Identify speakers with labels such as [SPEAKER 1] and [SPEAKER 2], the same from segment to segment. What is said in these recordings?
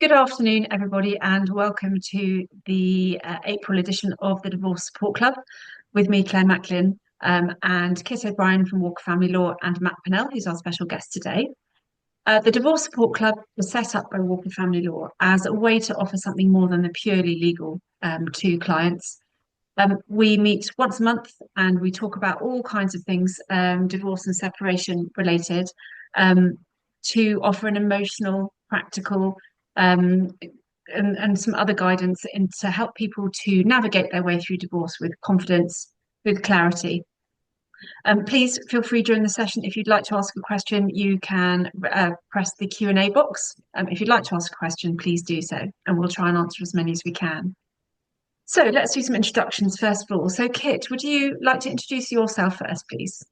[SPEAKER 1] Good afternoon, everybody, and welcome to the April edition of the Divorce Support Club with me, Claire Macklin, and Kit O'Brien from Walker Family Law and Matt Pennell, who's our special guest today. The Divorce Support Club was set up by Walker Family Law as a way to offer something more than the purely legal to clients. We meet once a month and we talk about all kinds of things, divorce and separation related, um, to offer an emotional, practical, um, and some other guidance to help people to navigate their way through divorce with confidence, with clarity. Please feel free during the session, if you'd like to ask a question, you can press the Q&A box. If you'd like to ask a question, please do so, and we'll try and answer as many as we can. So let's do some introductions first of all. So Kit, would you like to introduce yourself first, please?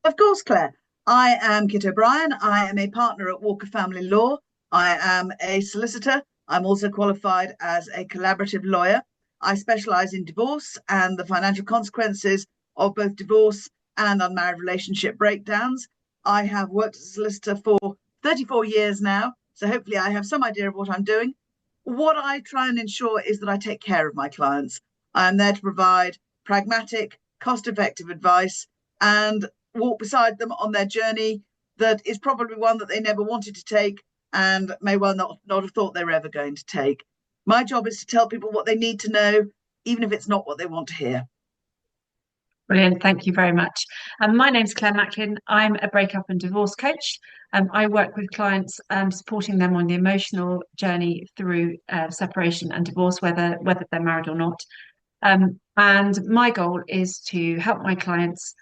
[SPEAKER 2] Of course, Claire. I am Kit O'Brien. I am a partner at Walker Family Law. I am a solicitor. I'm also qualified as a collaborative lawyer. I specialise in divorce and the financial consequences of both divorce and unmarried relationship breakdowns. I have worked as a solicitor for 34 years now, so hopefully I have some idea of what I'm doing. What I try and ensure is that I take care of my clients. I am there to provide pragmatic, cost-effective advice and walk beside them on their journey that is probably one that they never wanted to take and may well not have thought they were ever going to take. My job is to tell people what they need to know, even if it's not what they want to hear.
[SPEAKER 1] Brilliant, thank you very much. My name's Claire Macklin. I'm a breakup and divorce coach. I work with clients, supporting them on the emotional journey through separation and divorce, whether they're married or not. And my goal is to help my clients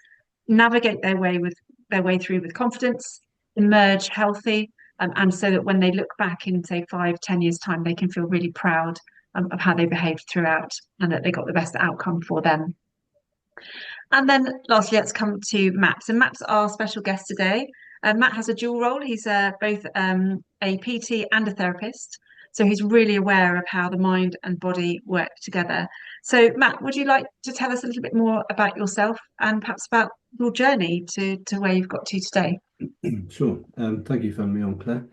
[SPEAKER 1] navigate their way through with confidence, emerge healthy, and so that when they look back in, say, 5, 10 years' time, they can feel really proud of how they behaved throughout and that they got the best outcome for them. And then lastly, let's come to Matt. So Matt's our special guest today. Matt has a dual role. He's both a PT and a therapist. So he's really aware of how the mind and body work together. So Matt, would you like to tell us a little bit more about yourself and perhaps about your journey to where you've got to today?
[SPEAKER 3] Sure. Thank you for having me on, Claire.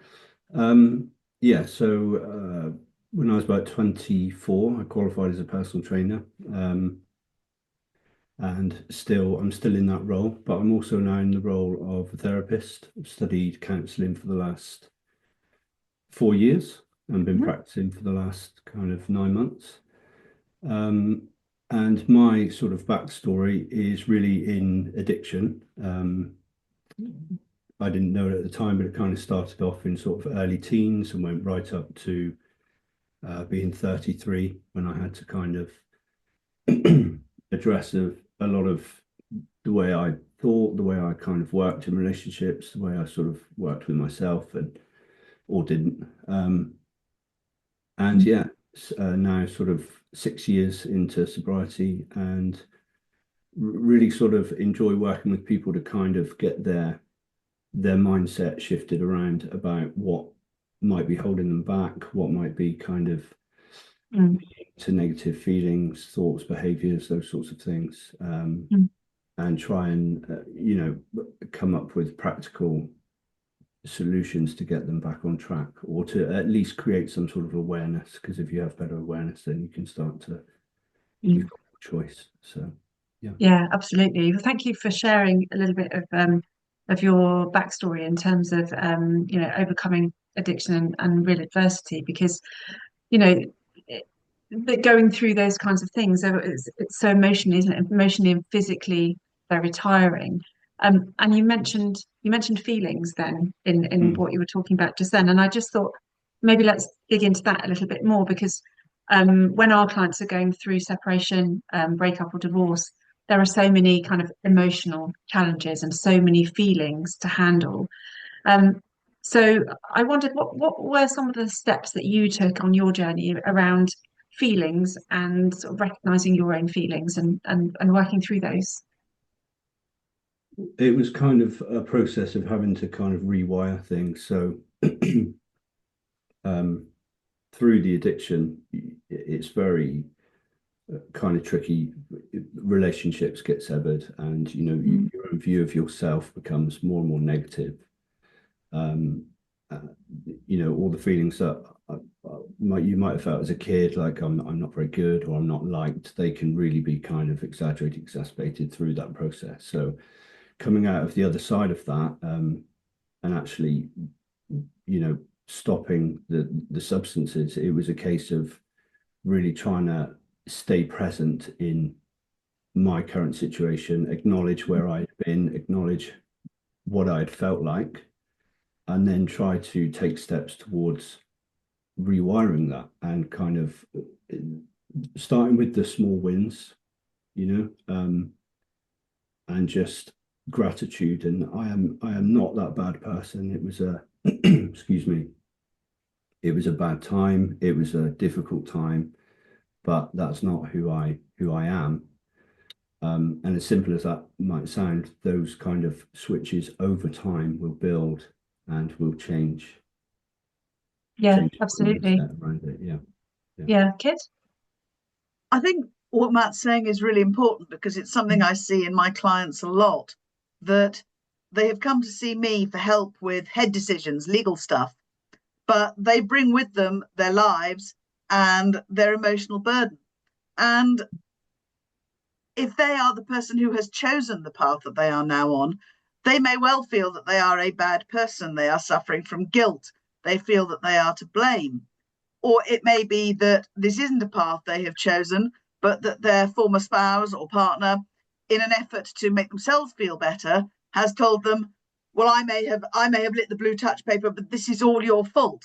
[SPEAKER 3] When I was about 24, I qualified as a personal trainer. And I'm still in that role, but I'm also now in the role of a therapist. I've studied counselling for the last 4 years and been practicing for the last kind of 9 months. And my sort of backstory is really in addiction. I didn't know it at the time, but it kind of started off in sort of early teens and went right up to being 33 when I had to kind of address a lot of the way I thought, the way I kind of worked in relationships, the way I sort of worked with myself or didn't. Now sort of 6 years into sobriety and really sort of enjoy working with people to kind of get their mindset shifted around about what might be holding them back, what might be kind of to negative feelings, thoughts, behaviors, those sorts of things, and try and come up with practical solutions to get them back on track, or to at least create some sort of awareness, because if you have better awareness, then you can start to you've got more choice. So
[SPEAKER 1] Yeah, absolutely. Well, thank you for sharing a little bit of your backstory in terms of overcoming addiction and real adversity, because you know but going through those kinds of things, it's so emotionally, isn't it? Emotionally and physically very tiring. And you mentioned feelings then in what you were talking about just then, and I just thought maybe let's dig into that a little bit more, because when our clients are going through separation, breakup or divorce, there are so many kind of emotional challenges and so many feelings to handle. Um, so I wondered what were some of the steps that you took on your journey around feelings and sort of recognizing your own feelings and working through those.
[SPEAKER 3] it was kind of a process of having to kind of rewire things. So through the addiction, it's very kind of tricky. Relationships get severed, and your own view of yourself becomes more and more negative. All the feelings that you might have felt as a kid like I'm not very good or I'm not liked, they can really be kind of exaggerated, exacerbated through that process. So coming out of the other side of that, and actually, stopping the substances, it was a case of really trying to stay present in my current situation, acknowledge where I'd been, acknowledge what I'd felt like, and then try to take steps towards rewiring that and kind of starting with the small wins, and just gratitude. And I am not that bad person. It was a excuse me, it was a bad time. It was a difficult time, but that's not who I am. And as simple as that might sound, those kind of switches over time will build and will
[SPEAKER 1] Yeah,
[SPEAKER 3] change the
[SPEAKER 1] absolutely.
[SPEAKER 3] mindset around it. Yeah.
[SPEAKER 1] Yeah, Kit?
[SPEAKER 2] I think what Matt's saying is really important because it's something I see in my clients a lot, that they have come to see me for help with head decisions, legal stuff, but they bring with them their lives and their emotional burden. And if they are the person who has chosen the path that they are now on, they may well feel that they are a bad person. They are suffering from guilt. They feel that they are to blame. Or it may be that this isn't a path they have chosen, but that their former spouse or partner, in an effort to make themselves feel better, has told them, well, I may have lit the blue touch paper, but this is all your fault.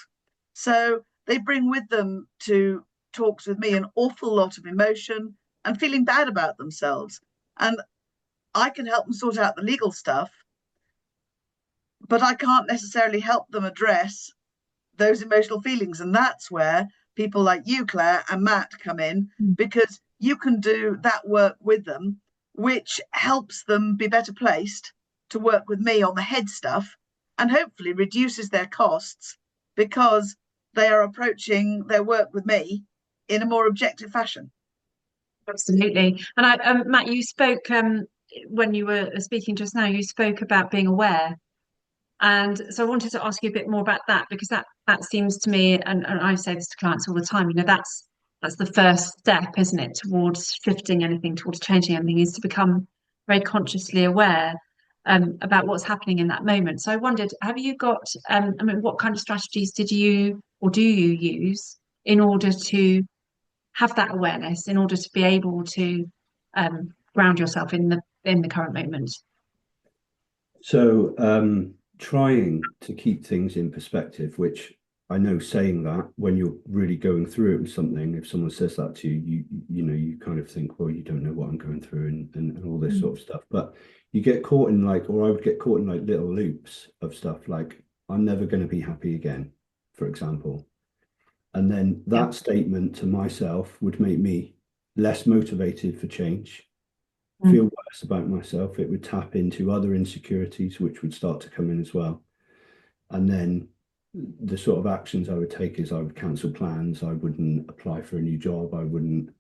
[SPEAKER 2] So they bring with them to talks with me an awful lot of emotion and feeling bad about themselves. And I can help them sort out the legal stuff, but I can't necessarily help them address those emotional feelings. And that's where people like you, Claire, and Matt come in, because you can do that work with them, which helps them be better placed to work with me on the head stuff and hopefully reduces their costs because they are approaching their work with me in a more objective fashion.
[SPEAKER 1] Absolutely. And Matt, you spoke when you were speaking just now, you spoke about being aware. And so I wanted to ask you a bit more about that because that seems to me, and I say this to clients all the time, that's the first step, isn't it, towards shifting anything, towards changing anything, is to become very consciously aware about what's happening in that moment. So I wondered, have you got, I mean, what kind of strategies did you or do you use in order to have that awareness, in order to be able to ground yourself in the current moment?
[SPEAKER 3] So trying to keep things in perspective, which I know saying that when you're really going through it with something, if someone says that to you, you kind of think, well, you don't know what I'm going through and all this sort of stuff. But you get caught in or I would get caught in like little loops of stuff like, I'm never going to be happy again, for example. And then
[SPEAKER 1] Yeah.
[SPEAKER 3] that statement to myself would make me less motivated for change,
[SPEAKER 1] Mm.
[SPEAKER 3] feel worse about myself. It would tap into other insecurities, which would start to come in as well. And then the sort of actions I would take is I would cancel plans. I wouldn't apply for a new job. I wouldn't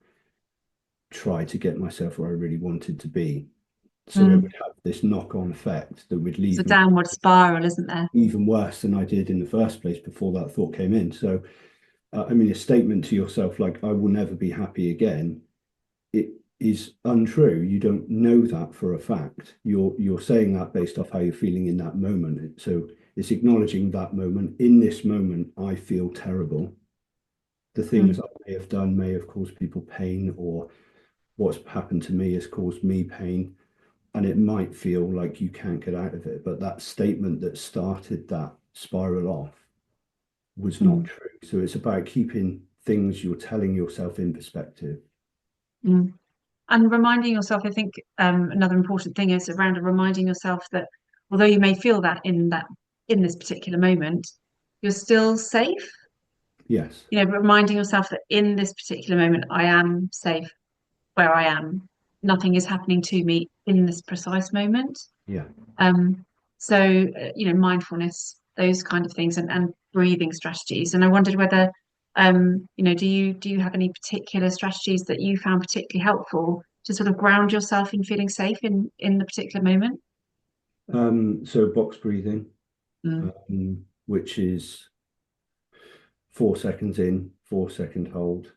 [SPEAKER 3] try to get myself where I really wanted to be. So it
[SPEAKER 1] Mm.
[SPEAKER 3] would have this knock-on effect that would
[SPEAKER 1] It's a
[SPEAKER 3] leave me
[SPEAKER 1] downward spiral, isn't there?
[SPEAKER 3] even worse than I did in the first place before that thought came in. So, I mean, a statement to yourself like, I will never be happy again, it is untrue. You don't know that for a fact. You're saying that based off how you're feeling in that moment. So it's acknowledging that moment. In this moment, I feel terrible. The things
[SPEAKER 1] Mm.
[SPEAKER 3] I may have done may have caused people pain, or what's happened to me has caused me pain. And it might feel like you can't get out of it. But that statement that started that spiral off was not
[SPEAKER 1] Mm.
[SPEAKER 3] true. So it's about keeping things you're telling yourself in perspective.
[SPEAKER 1] Mm. And reminding yourself, I think another important thing is around reminding yourself that although you may feel that in this particular moment, you're still safe.
[SPEAKER 3] Yes.
[SPEAKER 1] Reminding yourself that in this particular moment, I am safe where I am. Nothing is happening to me in this precise moment.
[SPEAKER 3] Yeah.
[SPEAKER 1] Um, so mindfulness, those kind of things, and breathing strategies. And I wondered whether, do you have any particular strategies that you found particularly helpful to sort of ground yourself in feeling safe in the particular moment?
[SPEAKER 3] So box breathing,
[SPEAKER 1] Mm.
[SPEAKER 3] which is 4 seconds in, 4-second hold,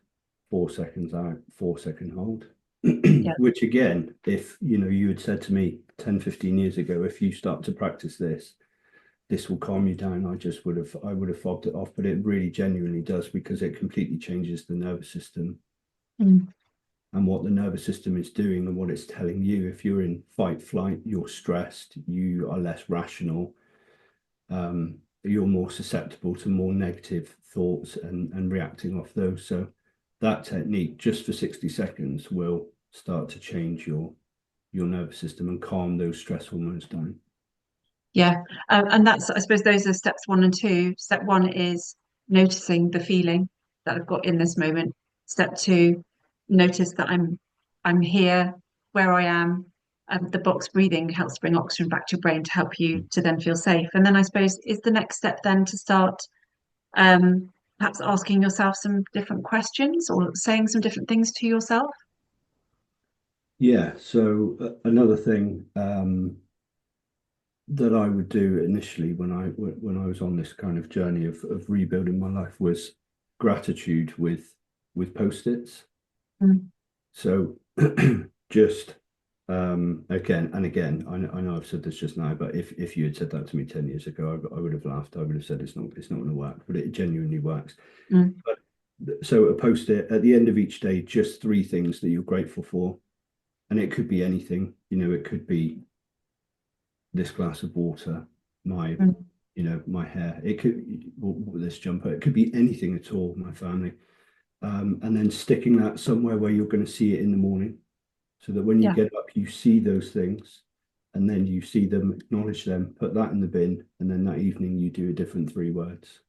[SPEAKER 3] 4 seconds out, 4-second hold.
[SPEAKER 1] Yeah.
[SPEAKER 3] Which again, if you had said to me 10, 15 years ago, if you start to practice this will calm you down, I would have fobbed it off. But it really genuinely does, because it completely changes the nervous system
[SPEAKER 1] Mm.
[SPEAKER 3] and what the nervous system is doing and what it's telling you. If you're in fight flight, you're stressed, you are less rational, you're more susceptible to more negative thoughts and reacting off those. So that technique, just for 60 seconds, will start to change your nervous system and calm those stress hormones down.
[SPEAKER 1] Yeah. And that's, I suppose those are steps 1 and 2. Step 1 is noticing the feeling that I've got in this moment. Step 2, notice that I'm here, where I am. The box breathing helps bring oxygen back to your brain to help you to then feel safe. And then I suppose is the next step then to start perhaps asking yourself some different questions or saying some different things to yourself.
[SPEAKER 3] Yeah. So another thing that I would do initially when I was on this kind of journey of rebuilding my life was gratitude with post-its.
[SPEAKER 1] Mm.
[SPEAKER 3] So just again and again, I know I've said this just now, but if you had said that to me 10 years ago, I would have laughed. I would have said it's not going to work, but it genuinely works.
[SPEAKER 1] Mm.
[SPEAKER 3] But so a post-it at the end of each day, just 3 things that you're grateful for, and it could be anything. It could be this glass of water, my
[SPEAKER 1] Mm.
[SPEAKER 3] my hair, it could, this jumper, it could be anything at all, my family. And then sticking that somewhere where you're going to see it in the morning, so that when you
[SPEAKER 1] Yeah.
[SPEAKER 3] get up, you see those things, and then you see them, acknowledge them, put that in the bin, and then that evening you do a different 3 words.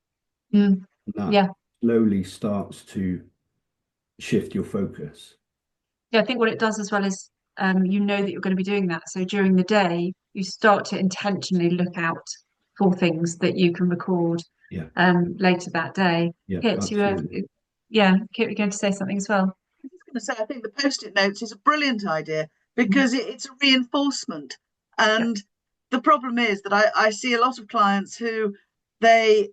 [SPEAKER 1] Mm.
[SPEAKER 3] And that
[SPEAKER 1] Yeah.
[SPEAKER 3] slowly starts to shift your focus.
[SPEAKER 1] Yeah, I think what it does as well is you know that you're going to be doing that. So during the day, you start to intentionally look out for things that you can record
[SPEAKER 3] Yeah,
[SPEAKER 1] later that day.
[SPEAKER 3] yeah,
[SPEAKER 1] Kit,
[SPEAKER 3] absolutely.
[SPEAKER 1] yeah, Kit, you're going to say something as well.
[SPEAKER 2] I was going to say, I think the post-it notes is a brilliant idea because it's a reinforcement.
[SPEAKER 1] Yeah.
[SPEAKER 2] And the problem is that I see a lot of clients who they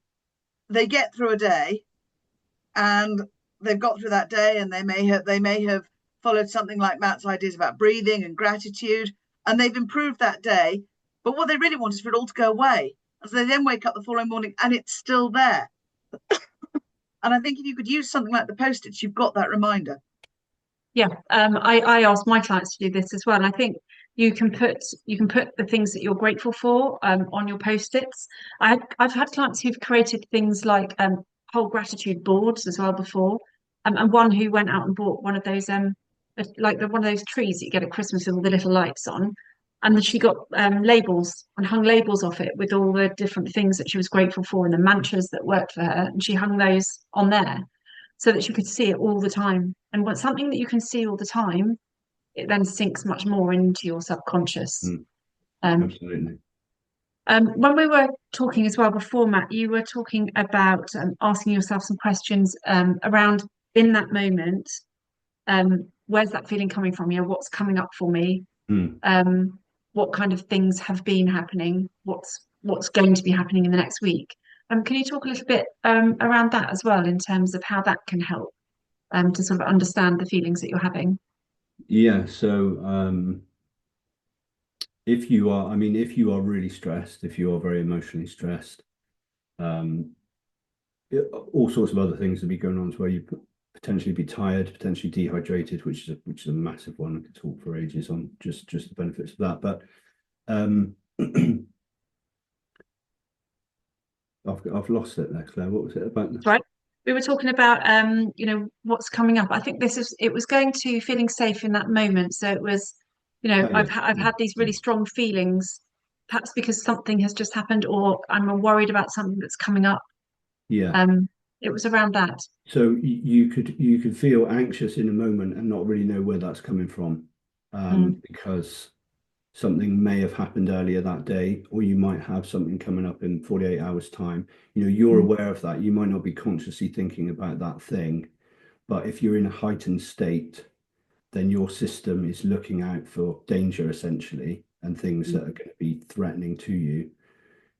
[SPEAKER 2] they get through a day and they've got through that day and they may have followed something like Matt's ideas about breathing and gratitude, and they've improved that day. But what they really want is for it all to go away. And so they then wake up the following morning and it's still there. And I think if you could use something like the post-its, you've got that reminder.
[SPEAKER 1] Yeah, I ask my clients to do this as well. And I think you can put the things that you're grateful for on your post-its. I've had clients who've created things like whole gratitude boards as well before, and one who went out and bought one of those like one of those trees that you get at Christmas with all the little lights on, and then she got labels and hung labels off it with all the different things that she was grateful for and the mantras that worked for her, and she hung those on there so that you could see it all the time. And when something that you can see all the time, it then sinks much more into your subconscious. Um,
[SPEAKER 3] Absolutely.
[SPEAKER 1] when we were talking as well before, Matt, you were talking about asking yourself some questions around in that moment. Where's that feeling coming from? What's coming up for me?
[SPEAKER 3] Mm.
[SPEAKER 1] What kind of things have been happening? What's going to be happening in the next week? Can you talk a little bit around that as well in terms of how that can help to sort of understand the feelings that you're having?
[SPEAKER 3] Yeah, so if you are, I mean, if you are really stressed, if you are very emotionally stressed, um, all sorts of other things will be going on to where you potentially be tired, potentially dehydrated, which is a massive one. I could talk for ages on just the benefits of that. But I've lost it there, Claire. What was it about?
[SPEAKER 1] Right. We were talking about what's coming up. I think it was going to feeling safe in that moment. So it was,
[SPEAKER 3] Oh, yeah.
[SPEAKER 1] I've had these really strong feelings, perhaps because something has just happened or I'm worried about something that's coming up.
[SPEAKER 3] Yeah.
[SPEAKER 1] Um, it was around that.
[SPEAKER 3] So you could feel anxious in a moment and not really know where that's coming from,
[SPEAKER 1] Mm,
[SPEAKER 3] because something may have happened earlier that day, or you might have something coming up in 48 hours time. You're
[SPEAKER 1] mm,
[SPEAKER 3] aware of that. You might not be consciously thinking about that thing, but if you're in a heightened state, then your system is looking out for danger essentially and things
[SPEAKER 1] mm,
[SPEAKER 3] that are going to be threatening to you.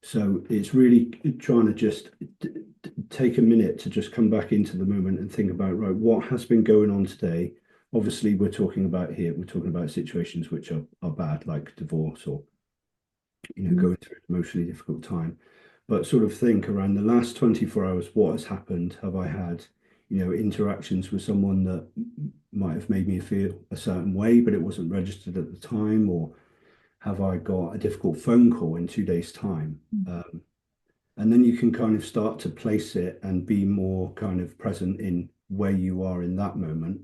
[SPEAKER 3] So it's really trying to just take a minute to just come back into the moment and think about, right, what has been going on today? Obviously, we're talking about situations which are bad, like divorce or, going through an emotionally difficult time. But sort of think around the last 24 hours, what has happened? Have I had, interactions with someone that might have made me feel a certain way, but it wasn't registered at the time? Or have I got a difficult phone call in 2 days' time? And then you can kind of start to place it and be more kind of present in where you are in that moment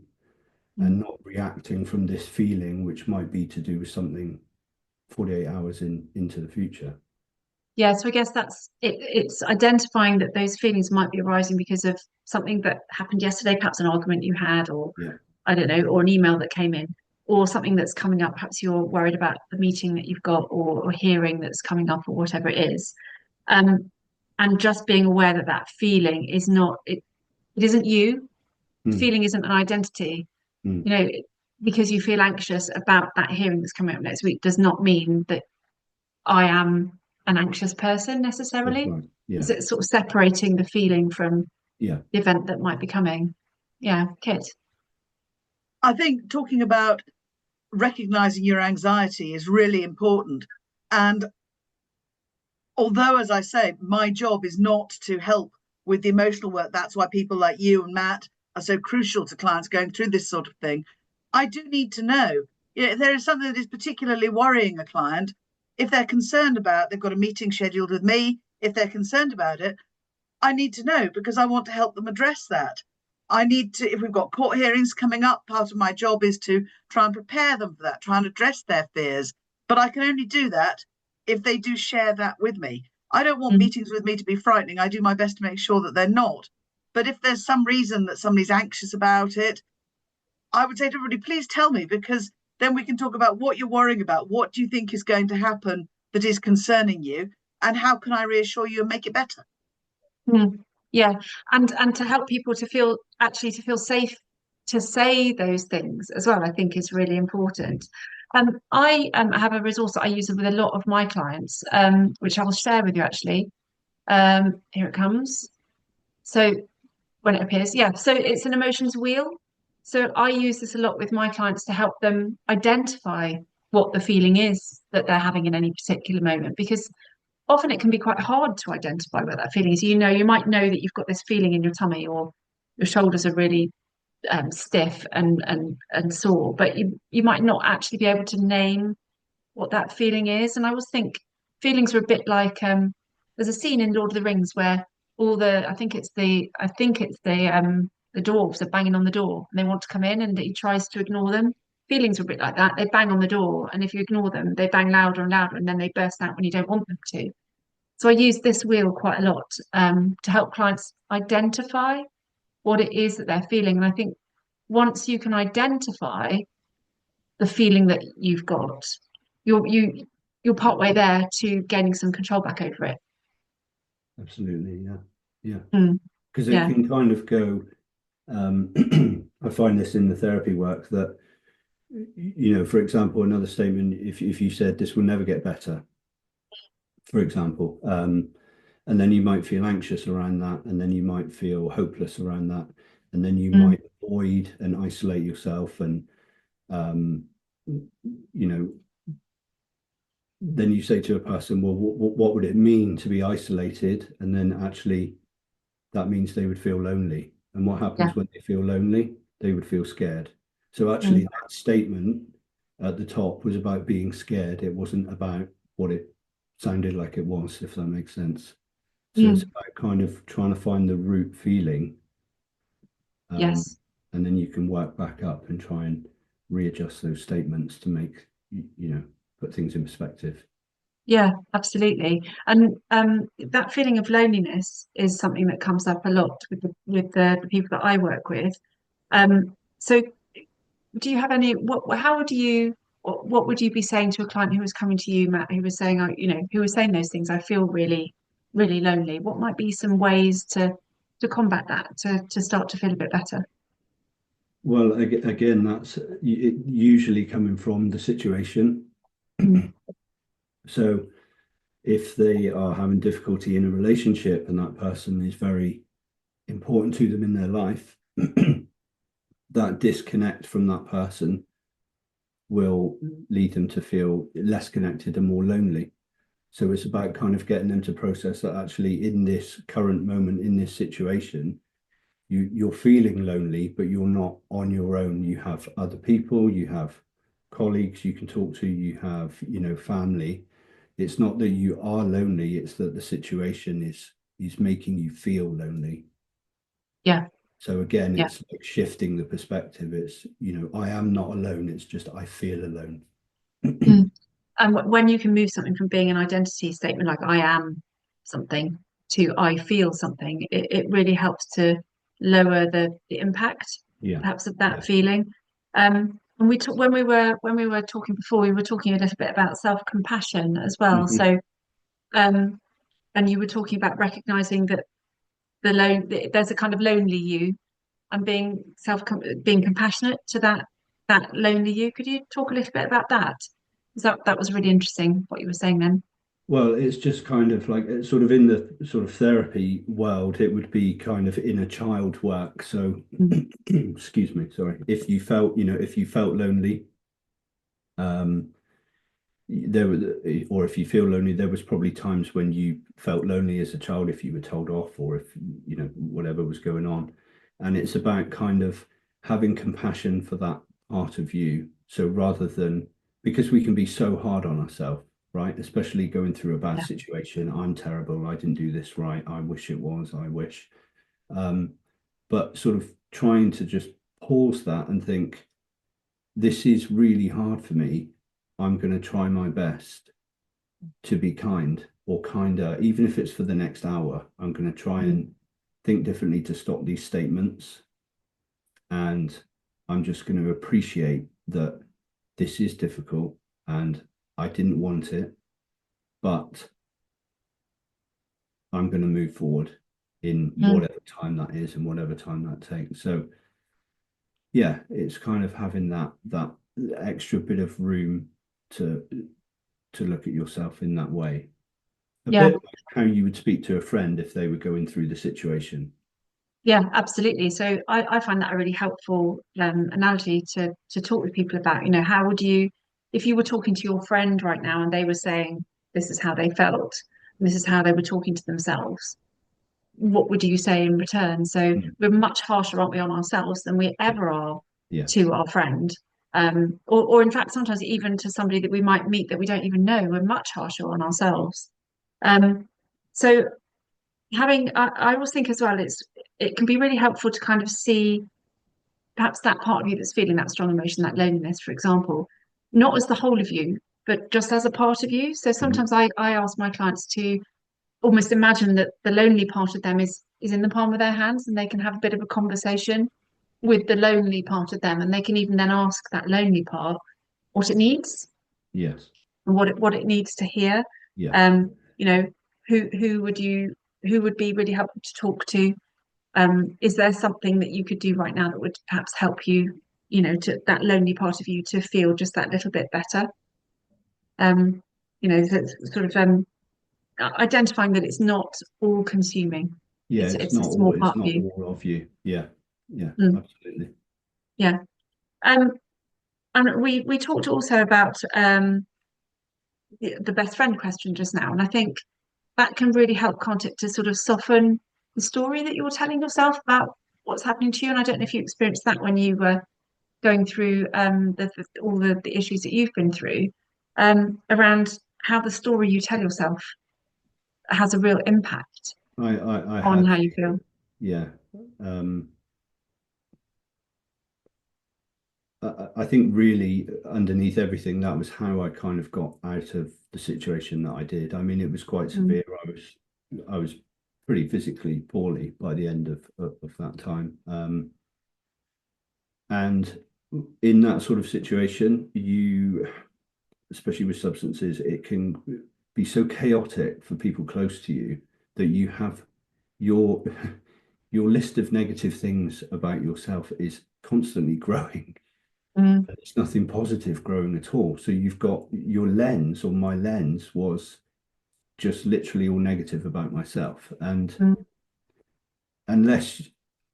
[SPEAKER 3] and not reacting from this feeling, which might be to do with something 48 hours into the future.
[SPEAKER 1] Yeah, so I guess that's it, it's identifying that those feelings might be arising because of something that happened yesterday, perhaps an argument you had, or
[SPEAKER 3] Yeah.
[SPEAKER 1] I don't know, or an email that came in, or something that's coming up. Perhaps you're worried about the meeting that you've got, or hearing that's coming up, or whatever it is. Um, and just being aware that that feeling is not it. It isn't you. The
[SPEAKER 3] Mm,
[SPEAKER 1] feeling isn't an identity.
[SPEAKER 3] mm,
[SPEAKER 1] You know, because you feel anxious about that hearing that's coming up next week does not mean that I am an anxious person
[SPEAKER 3] that's
[SPEAKER 1] necessarily.
[SPEAKER 3] right. Yeah.
[SPEAKER 1] Is it sort of separating the feeling from
[SPEAKER 3] Yeah.
[SPEAKER 1] the event that might be coming? Yeah, Kit.
[SPEAKER 2] I think talking about recognizing your anxiety is really important. And although, as I say, my job is not to help with the emotional work, that's why people like you and Matt are so crucial to clients going through this sort of thing. I do need to know, if there is something that is particularly worrying a client, if they're concerned about, they've got a meeting scheduled with me, if they're concerned about it, I need to know because I want to help them address that. I need to, if we've got court hearings coming up, part of my job is to try and prepare them for that, try and address their fears. But I can only do that if they do share that with me. I don't want
[SPEAKER 1] Mm,
[SPEAKER 2] meetings with me to be frightening. I do my best to make sure that they're not. But if there's some reason that somebody's anxious about it, I would say to everybody, please tell me, because then we can talk about what you're worrying about. What do you think is going to happen that is concerning you? And how can I reassure you and make it better?
[SPEAKER 1] mm. Yeah, and to help people to feel actually to feel safe to say those things as well, I think is really important. I have a resource that I use with a lot of my clients, which I will share with you actually. Here it comes. So when it appears. Yeah, so it's an emotions wheel. So I use this a lot with my clients to help them identify what the feeling is that they're having in any particular moment, because often it can be quite hard to identify what that feeling is. You might know that you've got this feeling in your tummy or your shoulders are really stiff and sore, but you might not actually be able to name what that feeling is. And I always think feelings are a bit like there's a scene in Lord of the Rings where all the I think it's the dwarves are banging on the door and they want to come in and he tries to ignore them. Feelings are a bit like that. They bang on the door and if you ignore them, they bang louder and louder and then they burst out when you don't want them to. So I use this wheel quite a lot to help clients identify what it is that they're feeling. And I think once you can identify the feeling that you've got, you're partway there to gaining some control back over it.
[SPEAKER 3] Absolutely. Yeah. Yeah.
[SPEAKER 1] Mm,
[SPEAKER 3] Because it
[SPEAKER 1] yeah.
[SPEAKER 3] can kind of go, I find this in the therapy work that, for example, another statement, if you said this will never get better, for example, and then you might feel anxious around that, and then you might feel hopeless around that, and then you
[SPEAKER 1] Mm,
[SPEAKER 3] might avoid and isolate yourself, and um, you know, then you say to a person, well, what would it mean to be isolated? And then actually, that means they would feel lonely. And what
[SPEAKER 1] yeah.
[SPEAKER 3] happens when they feel lonely? They would feel scared. So
[SPEAKER 1] Mm,
[SPEAKER 3] actually, that statement at the top was about being scared. It wasn't about what it sounded like it was, if that makes sense. So it's
[SPEAKER 1] mm,
[SPEAKER 3] about kind of trying to find the root feeling, um,
[SPEAKER 1] yes.
[SPEAKER 3] and then you can work back up and try and readjust those statements to make put things in perspective.
[SPEAKER 1] Yeah, absolutely. And that feeling of loneliness is something that comes up a lot with the people that I work with. So do you have any how would you what would you be saying to a client who was coming to you, Matt, who was saying, who was saying those things, I feel really, really lonely. What might be some ways to combat that, to start to feel a bit better?
[SPEAKER 3] Well, again, that's usually coming from the situation.
[SPEAKER 1] Mm,
[SPEAKER 3] So if they are having difficulty in a relationship and that person is very important to them in their life, that disconnect from that person will lead them to feel less connected and more lonely. So it's about kind of getting them to process that actually in this current moment, in this situation, you're feeling lonely, but you're not on your own. You have other people, you have colleagues you can talk to, you have, family. It's not that you are lonely, it's that the situation is making you feel lonely.
[SPEAKER 1] Yeah.
[SPEAKER 3] So again,
[SPEAKER 1] Yeah.
[SPEAKER 3] it's like shifting the perspective. It's, I am not alone. It's just I feel alone.
[SPEAKER 1] Mm. And when you can move something from being an identity statement like I am something to I feel something, it really helps to lower the impact
[SPEAKER 3] Yeah.
[SPEAKER 1] perhaps of that
[SPEAKER 3] Yeah.
[SPEAKER 1] feeling. And we talk, when we were talking before, we were talking a little bit about self-compassion as well.
[SPEAKER 3] Mhm.
[SPEAKER 1] So um, and you were talking about recognizing that there's a kind of lonely you and being compassionate to that lonely you. Could you talk a little bit about that? 'Cause that was really interesting what you were saying then.
[SPEAKER 3] Well, it's just kind of like it's sort of in the sort of therapy world, it would be kind of inner child work. So,
[SPEAKER 1] Mm.
[SPEAKER 3] excuse me, sorry. If you felt lonely, um, there were, or if you feel lonely, there was probably times when you felt lonely as a child if you were told off or if, whatever was going on. And it's about kind of having compassion for that part of you. So rather than, because we can be so hard on ourselves, right? Especially going through a bad
[SPEAKER 1] Yeah,
[SPEAKER 3] situation. I'm terrible. I didn't do this right. I wish it was. I wish. Um, but sort of trying to just pause that and think, this is really hard for me. I'm going to try my best to be kind or kinder, even if it's for the next hour. I'm going to try
[SPEAKER 1] mm,
[SPEAKER 3] and think differently to stop these statements. And I'm just going to appreciate that this is difficult and I didn't want it, but I'm going to move forward in
[SPEAKER 1] mm,
[SPEAKER 3] whatever time that is and whatever time that takes. So yeah, it's kind of having that extra bit of room to look at yourself in that way. A
[SPEAKER 1] yeah,
[SPEAKER 3] bit like how you would speak to a friend if they were going through the situation.
[SPEAKER 1] yeah, absolutely. So I find that a really helpful analogy to talk with people about. How would you, if you were talking to your friend right now and they were saying this is how they felt, and this is how they were talking to themselves, what would you say in return? So
[SPEAKER 3] Mm.
[SPEAKER 1] we're much harsher, aren't we, on ourselves than we
[SPEAKER 3] Yeah.
[SPEAKER 1] ever are
[SPEAKER 3] Yes.
[SPEAKER 1] to our friend. Or in fact, sometimes even to somebody that we might meet that we don't even know, we're much harsher on ourselves. Um, so I always think as well, it can be really helpful to kind of see perhaps that part of you that's feeling that strong emotion, that loneliness, for example, not as the whole of you, but just as a part of you. So
[SPEAKER 3] Mhm.
[SPEAKER 1] sometimes I ask my clients to almost imagine that the lonely part of them is in the palm of their hands and they can have a bit of a conversation with the lonely part of them and they can even then ask that lonely part what it needs
[SPEAKER 3] Yes.
[SPEAKER 1] and what it needs to hear.
[SPEAKER 3] Yeah.
[SPEAKER 1] um you know who would you who would be really helpful to talk to? Is there something that you could do right now that would perhaps help you, to that lonely part of you to feel just that little bit better? um sort of identifying that it's not all consuming.
[SPEAKER 3] Yeah.
[SPEAKER 1] It's a small
[SPEAKER 3] It's
[SPEAKER 1] part of
[SPEAKER 3] not
[SPEAKER 1] you.
[SPEAKER 3] all of you. Yeah. Yeah.
[SPEAKER 1] Mm,
[SPEAKER 3] Absolutely.
[SPEAKER 1] yeah. Um, and we talked also about the best friend question just now, and I think that can really help, can't it, to sort of soften the story that you're telling yourself about what's happening to you. And I don't know if you experienced that when you were going through all the issues that you've been through, around how the story you tell yourself has a real impact
[SPEAKER 3] I
[SPEAKER 1] on
[SPEAKER 3] had,
[SPEAKER 1] how you feel.
[SPEAKER 3] yeah. Um, I think really underneath everything, that was how I kind of got out of the situation that I did. I mean, it was quite
[SPEAKER 1] Mm,
[SPEAKER 3] severe. I was pretty physically poorly by the end of that time. And in that sort of situation, especially with substances, it can be so chaotic for people close to you that you have your your list of negative things about yourself is constantly growing.
[SPEAKER 1] mm,
[SPEAKER 3] It's nothing positive growing at all. So you've got your lens, or my lens was just literally all negative about myself.
[SPEAKER 1] mm,
[SPEAKER 3] unless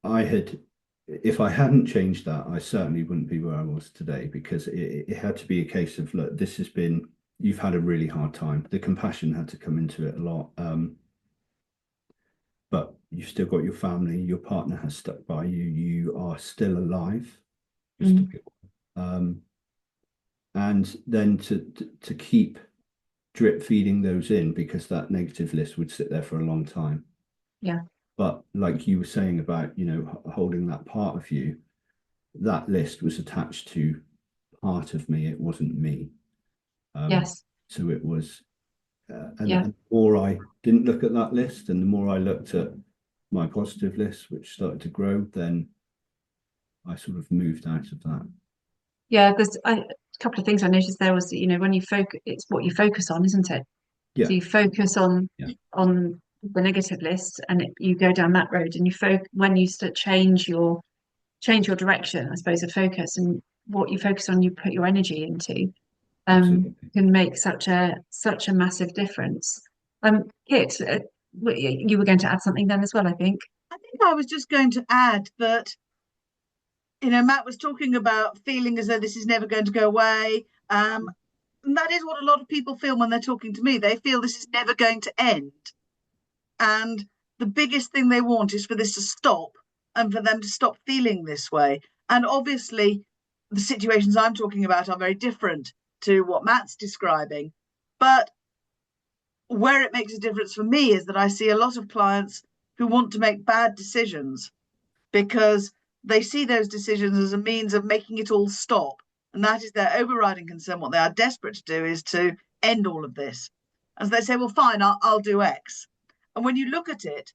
[SPEAKER 3] I had, if I hadn't changed that, I certainly wouldn't be where I was today, because it had to be a case of, look, this has been, you've had a really hard time. The compassion had to come into it a lot. But you've still got your family, your partner has stuck by you, you are still alive,
[SPEAKER 1] Mm.
[SPEAKER 3] um, and then to keep drip feeding those in, because that negative list would sit there for a long time.
[SPEAKER 1] Yeah.
[SPEAKER 3] But like you were saying about, holding that part of you, that list was attached to part of me. It wasn't me.
[SPEAKER 1] Yes.
[SPEAKER 3] So it was,
[SPEAKER 1] Yeah.
[SPEAKER 3] and the more I didn't look at that list, and the more I looked at my positive list, which started to grow, then I sort of moved out of that.
[SPEAKER 1] Yeah. A couple of things I noticed there was that, when you focus, it's what you focus on, isn't it?
[SPEAKER 3] Yeah,
[SPEAKER 1] So you focus
[SPEAKER 3] yeah,
[SPEAKER 1] on the negative list, and you go down that road, and when you start change your direction, I suppose, of focus, and what you focus on, you put your energy into,
[SPEAKER 3] absolutely.
[SPEAKER 1] can make such a massive difference. Kit, you were going to add something then as well, I think.
[SPEAKER 2] I think I was just going to add that, Matt was talking about feeling as though this is never going to go away. And that is what a lot of people feel when they're talking to me. They feel this is never going to end. And the biggest thing they want is for this to stop and for them to stop feeling this way. And obviously, the situations I'm talking about are very different to what Matt's describing. But where it makes a difference for me is that I see a lot of clients who want to make bad decisions because they see those decisions as a means of making it all stop. And that is their overriding concern. What they are desperate to do is to end all of this. As they say, well, fine, I'll do X. And when you look at it,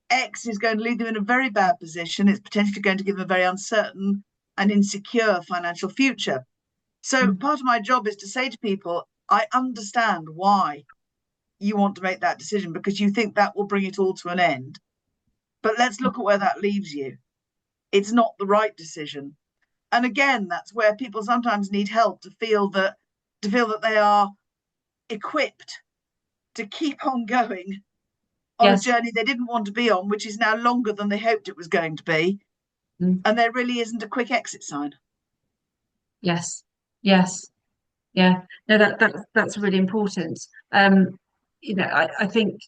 [SPEAKER 2] X is going to leave them in a very bad position. It's potentially going to give them a very uncertain and insecure financial future. So
[SPEAKER 1] Mm.
[SPEAKER 2] part of my job is to say to people, I understand why you want to make that decision because you think that will bring it all to an end. But let's look at where that leaves you. It's not the right decision. And again, that's where people sometimes need help to feel that they are equipped to keep on going on a
[SPEAKER 1] Yes.
[SPEAKER 2] journey they didn't want to be on, which is now longer than they hoped it was going to be.
[SPEAKER 1] Mm.
[SPEAKER 2] And there really isn't a quick exit sign.
[SPEAKER 1] Yes. Yes. Yeah. No, that's really important. Um, I think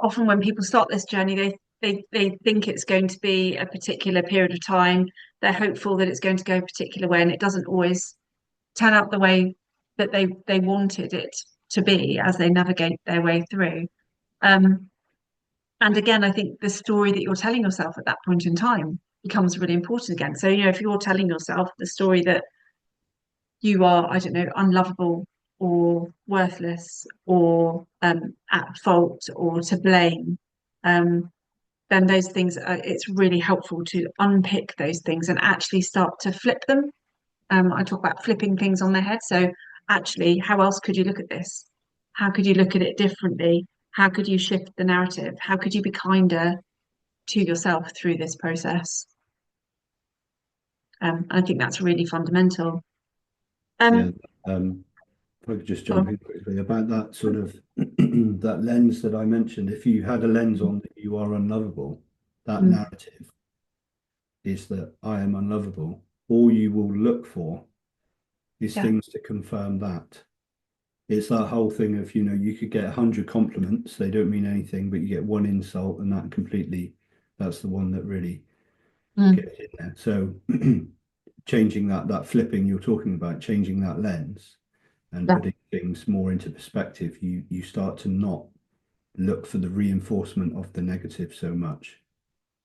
[SPEAKER 1] often when people start this journey, they think it's going to be a particular period of time. They're hopeful that it's going to go a particular way, and it doesn't always turn out the way that they wanted it to be as they navigate their way through. Um, and again, I think the story that you're telling yourself at that point in time becomes really important again. So, if you're telling yourself the story that you are, I don't know, unlovable or worthless or at fault or to blame, um, then those things, it's really helpful to unpick those things and actually start to flip them. I talk about flipping things on their head. So, actually, how else could you look at this? How could you look at it differently? How could you shift the narrative? How could you be kinder to yourself through this process? I think that's really fundamental.
[SPEAKER 3] Yeah.
[SPEAKER 1] Um,
[SPEAKER 3] If I could just jump
[SPEAKER 1] well,
[SPEAKER 3] in quickly about that sort of that lens that I mentioned. If you had a lens on that you are unlovable, that
[SPEAKER 1] mm,
[SPEAKER 3] narrative is that I am unlovable. All you will look for is
[SPEAKER 1] yeah,
[SPEAKER 3] things to confirm that. It's that whole thing of, you could get 100 compliments, they don't mean anything, but you get one insult, and that's the one that really
[SPEAKER 1] mm,
[SPEAKER 3] gets in there. So changing that flipping you're talking about, changing that lens and
[SPEAKER 1] yeah.
[SPEAKER 3] putting things more into perspective, you start to not look for the reinforcement of the negative so much.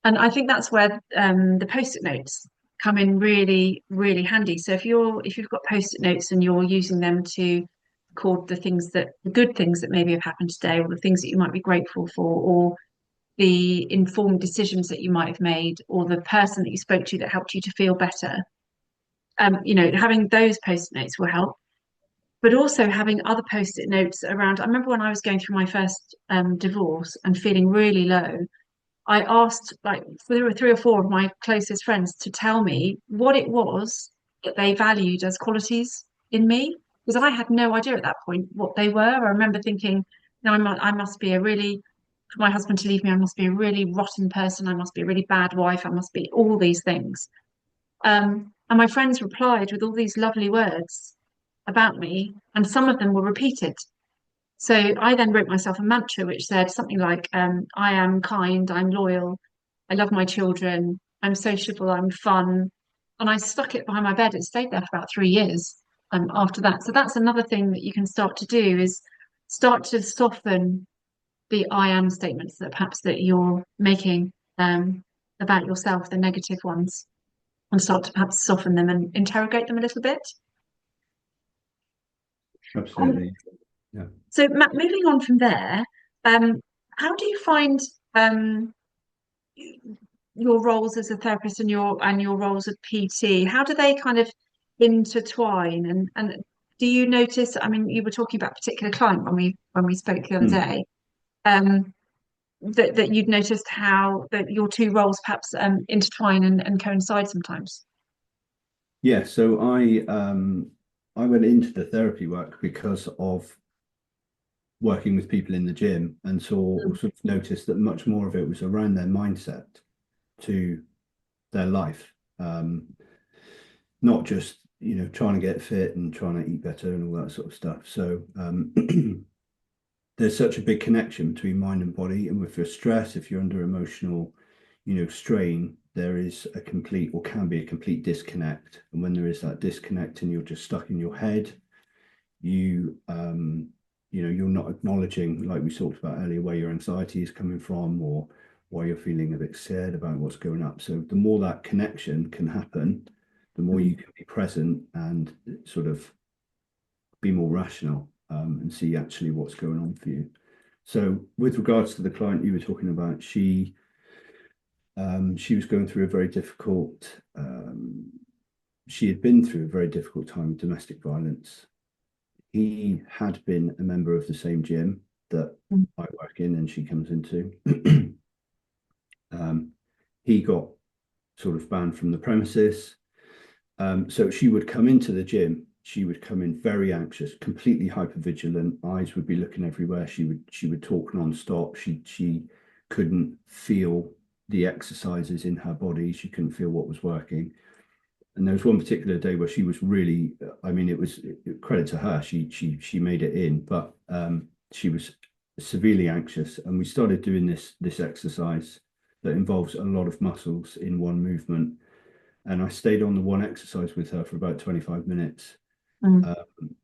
[SPEAKER 1] And I think that's where the post-it notes come in really, really handy. So if you've got post-it notes and you're using them to record the good things that maybe have happened today, or the things that you might be grateful for, or the informed decisions that you might have made, or the person that you spoke to that helped you to feel better. Having those post-it notes will help, but also having other post-it notes around. I remember when I was going through my first divorce and feeling really low, I asked like three or four of my closest friends to tell me what it was that they valued as qualities in me, because I had no idea at that point what they were. I remember thinking, no, I must be a really for my husband to leave me, I must be a really rotten person. I must be a really bad wife. I must be all these things. And my friends replied with all these lovely words about me, and some of them were repeated. So I then wrote myself a mantra which said something like, I am kind, I'm loyal, I love my children, I'm sociable, I'm fun. And I stuck it behind my bed. It stayed there for about 3 years after that. So that's another thing that you can start to do is start to soften the I am statements that perhaps that you're making about yourself, the negative ones, and start to perhaps soften them and interrogate them a little bit. Um,
[SPEAKER 3] Absolutely. Yeah.
[SPEAKER 1] so, Matt, moving on from there, um, how do you find um, your roles as a therapist and your roles at PT? How do they kind of intertwine? And do you notice? I mean, you were talking about a particular client when we spoke the other
[SPEAKER 3] Hmm.
[SPEAKER 1] day. Um, that you'd noticed how that your two roles perhaps intertwine and coincide sometimes.
[SPEAKER 3] Yeah, so I went into the therapy work because of working with people in the gym and saw or
[SPEAKER 1] Mm,
[SPEAKER 3] sort of noticed that much more of it was around their mindset to their life. Not just, trying to get fit and trying to eat better and all that sort of stuff. So there's such a big connection between mind and body. And with your stress, if you're under emotional, strain, there is a complete or can be a complete disconnect. And when there is that disconnect and you're just stuck in your head, you you're not acknowledging, like we talked about earlier, where your anxiety is coming from or why you're feeling a bit scared about what's going up. So the more that connection can happen, the more
[SPEAKER 1] mm,
[SPEAKER 3] you can be present and sort of be more rational, and see actually what's going on for you. So with regards to the client you were talking about, she was going through a very difficult she had been through a very difficult time with domestic violence. He had been a member of the same gym that
[SPEAKER 1] mm,
[SPEAKER 3] I work in and she comes into. um, he got sort of banned from the premises. So she would come into the gym. She would come in very anxious, completely hypervigilant. Eyes would be looking everywhere. She would talk non-stop. She couldn't feel the exercises in her body. She couldn't feel what was working. And there was one particular day where she was really, I mean, it was credit to her. She made it in, but she was severely anxious. And we started doing this exercise that involves a lot of muscles in one movement. And I stayed on the one exercise with her for about 25 minutes.
[SPEAKER 1] mm,
[SPEAKER 3] Um,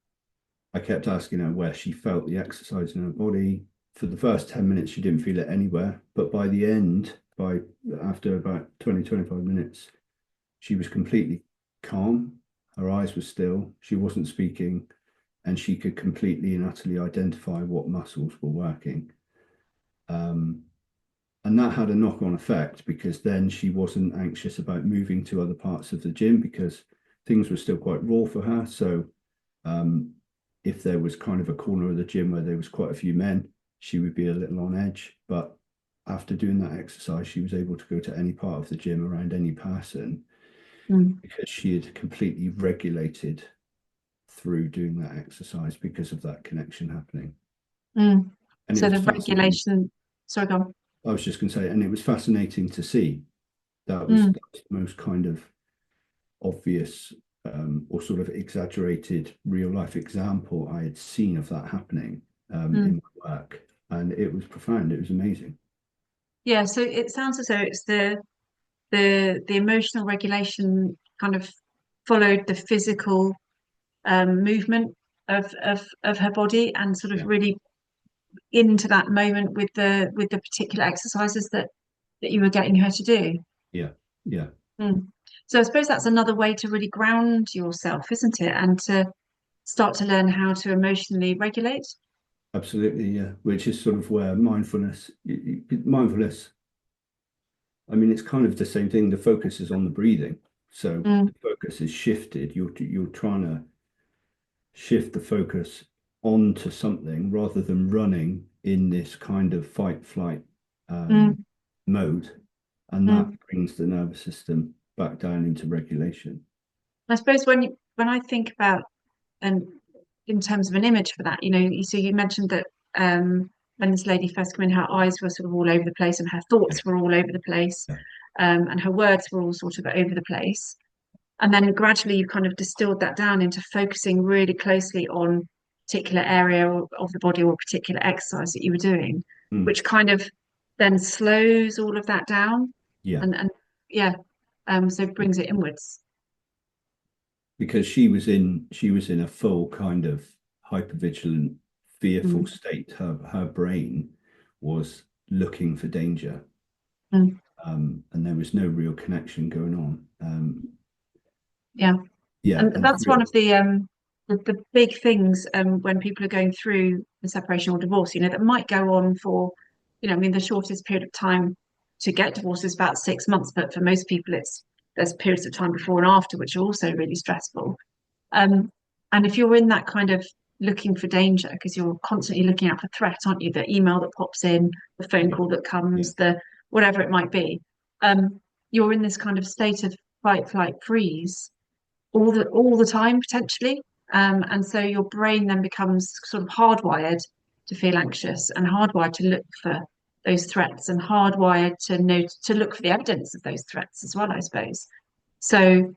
[SPEAKER 3] I kept asking her where she felt the exercise in her body. For the first 10 minutes, she didn't feel it anywhere. But by the end, by after about 20, 25 minutes, she was completely calm. Her eyes were still. She wasn't speaking, and she could completely and utterly identify what muscles were working. Um, and that had a knock-on effect because then she wasn't anxious about moving to other parts of the gym because things were still quite raw for her. So um, if there was kind of a corner of the gym where there was quite a few men, she would be a little on edge. But after doing that exercise, she was able to go to any part of the gym around any person
[SPEAKER 1] mm,
[SPEAKER 3] because she had completely regulated through doing that exercise because of that connection happening.
[SPEAKER 1] mm.
[SPEAKER 3] And it
[SPEAKER 1] So
[SPEAKER 3] was
[SPEAKER 1] the
[SPEAKER 3] fascinating.
[SPEAKER 1] regulation, sorry, go on.
[SPEAKER 3] I was just going to say, and it was fascinating to see.
[SPEAKER 1] Mm,
[SPEAKER 3] That was the most kind of obvious, or sort of exaggerated real life example I had seen of that happening,
[SPEAKER 1] mm.
[SPEAKER 3] in my work. And it was profound. It was amazing.
[SPEAKER 1] Yeah, so it sounds as though it's the emotional regulation kind of followed the physical movement of her body and sort of
[SPEAKER 3] Yeah.
[SPEAKER 1] really into that moment with the particular exercises that you were getting her to do.
[SPEAKER 3] Yeah. Yeah.
[SPEAKER 1] Mm. So I suppose that's another way to really ground yourself, isn't it? And to start to learn how to emotionally regulate.
[SPEAKER 3] Absolutely. Yeah. Which is sort of where mindfulness, I mean, it's kind of the same thing. The focus is on the breathing. So
[SPEAKER 1] Mm,
[SPEAKER 3] the focus is shifted. You're trying to shift the focus onto something rather than running in this kind of fight flight um,
[SPEAKER 1] mm,
[SPEAKER 3] mode, and that
[SPEAKER 1] mm.
[SPEAKER 3] brings the nervous system back down into regulation.
[SPEAKER 1] I suppose when I think about and in terms of an image for that, you know, so you mentioned that um, when this lady first came in, her eyes were sort of all over the place and her
[SPEAKER 3] Yeah.
[SPEAKER 1] thoughts were all over the place,
[SPEAKER 3] Yeah.
[SPEAKER 1] and her words were all sort of over the place. And then gradually you kind of distilled that down into focusing really closely on a particular area of the body or a particular exercise that you were doing,
[SPEAKER 3] Mm.
[SPEAKER 1] which kind of then slows all of that down
[SPEAKER 3] Yeah.
[SPEAKER 1] and yeah, so brings it inwards.
[SPEAKER 3] Because she was in a full kind of hypervigilant, fearful
[SPEAKER 1] Mm,
[SPEAKER 3] state. Her brain was looking for danger,
[SPEAKER 1] mm,
[SPEAKER 3] and there was no real connection going on.
[SPEAKER 1] yeah.
[SPEAKER 3] Yeah,
[SPEAKER 1] And
[SPEAKER 3] and
[SPEAKER 1] that's one of the big things when people are going through the separation or divorce, that might go on for, I mean, the shortest period of time to get divorced is about 6 months, but for most people, there's periods of time before and after, which are also really stressful. Um, and if you're in that kind of looking for danger, because you're constantly looking out for threat, aren't you? The email that pops in, the phone
[SPEAKER 3] yeah,
[SPEAKER 1] call that
[SPEAKER 3] yeah,
[SPEAKER 1] comes, the whatever it might be, you're in this kind of state of fight, flight, freeze all the time potentially. And so your brain then becomes sort of hardwired to feel anxious and hardwired to look for those threats and hardwired to look for the evidence of those threats as well, I suppose. So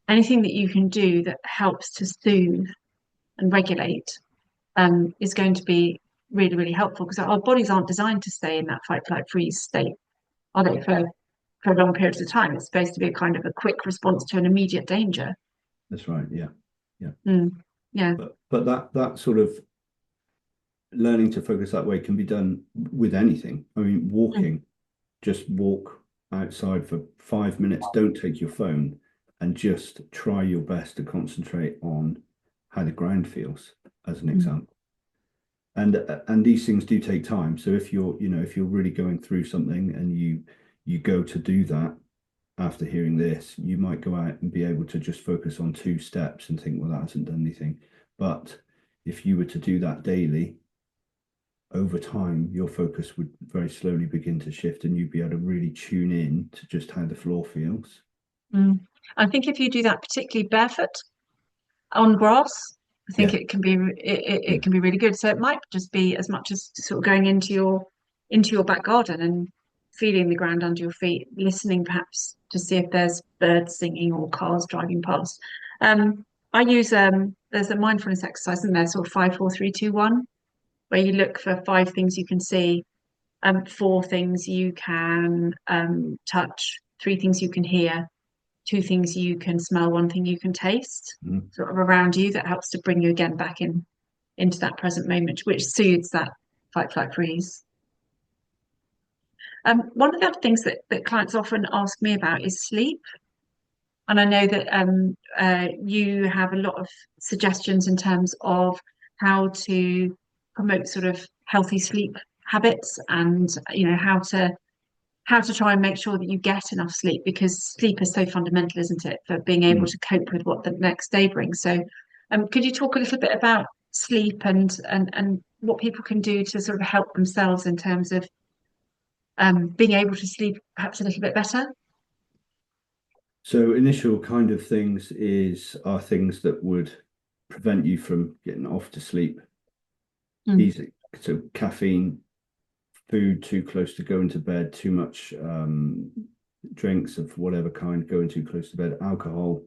[SPEAKER 1] anything that you can do that helps to soothe and regulate is going to be really, really helpful because our bodies aren't designed to stay in that fight, flight, freeze state, are they, for long periods of time? It's supposed to be a kind of a quick response to an immediate danger.
[SPEAKER 3] that's right. Yeah, yeah.
[SPEAKER 1] Mm, yeah.
[SPEAKER 3] But that sort of learning to focus that way can be done with anything. I mean,
[SPEAKER 1] Mm,
[SPEAKER 3] walking, just walk outside for 5 minutes. Don't take your phone, and just try your best to concentrate on how the ground feels, as an
[SPEAKER 1] mm,
[SPEAKER 3] example. And these things do take time. So if you're really going through something and you go to do that after hearing this, you might go out and be able to just focus on 2 steps and think, well, that hasn't done anything. But if you were to do that daily, over time, your focus would very slowly begin to shift, and you'd be able to really tune in to just how the floor feels.
[SPEAKER 1] mm. I think if you do that particularly barefoot on grass, I think
[SPEAKER 3] Yeah,
[SPEAKER 1] it
[SPEAKER 3] yeah,
[SPEAKER 1] can be really good. So it might just be as much as sort of going into your back garden and feeling the ground under your feet, listening perhaps to see if there's birds singing or cars driving past. I use there's a mindfulness exercise in there, sort of 5, 4, 3, 2, 1, where you look for 5 things you can see, 4 things you can touch, 3 things you can hear, 2 things you can smell, 1 thing you can taste,
[SPEAKER 3] mhm.
[SPEAKER 1] sort of around you that helps to bring you again back into that present moment, which soothes that fight, flight, freeze. One of the other things that clients often ask me about is sleep. And I know that you have a lot of suggestions in terms of how to promote sort of healthy sleep habits and how to try and make sure that you get enough sleep because sleep is so fundamental, isn't it, for being able
[SPEAKER 3] Mm.
[SPEAKER 1] to cope with what the next day brings. So, could you talk a little bit about sleep and what people can do to sort of help themselves in terms of being able to sleep perhaps a little bit better?
[SPEAKER 3] So initial kind of things are things that would prevent you from getting off to sleep
[SPEAKER 1] Mm,
[SPEAKER 3] easy. So caffeine, food too close to going to bed, too much drinks of whatever kind going too close to bed, alcohol.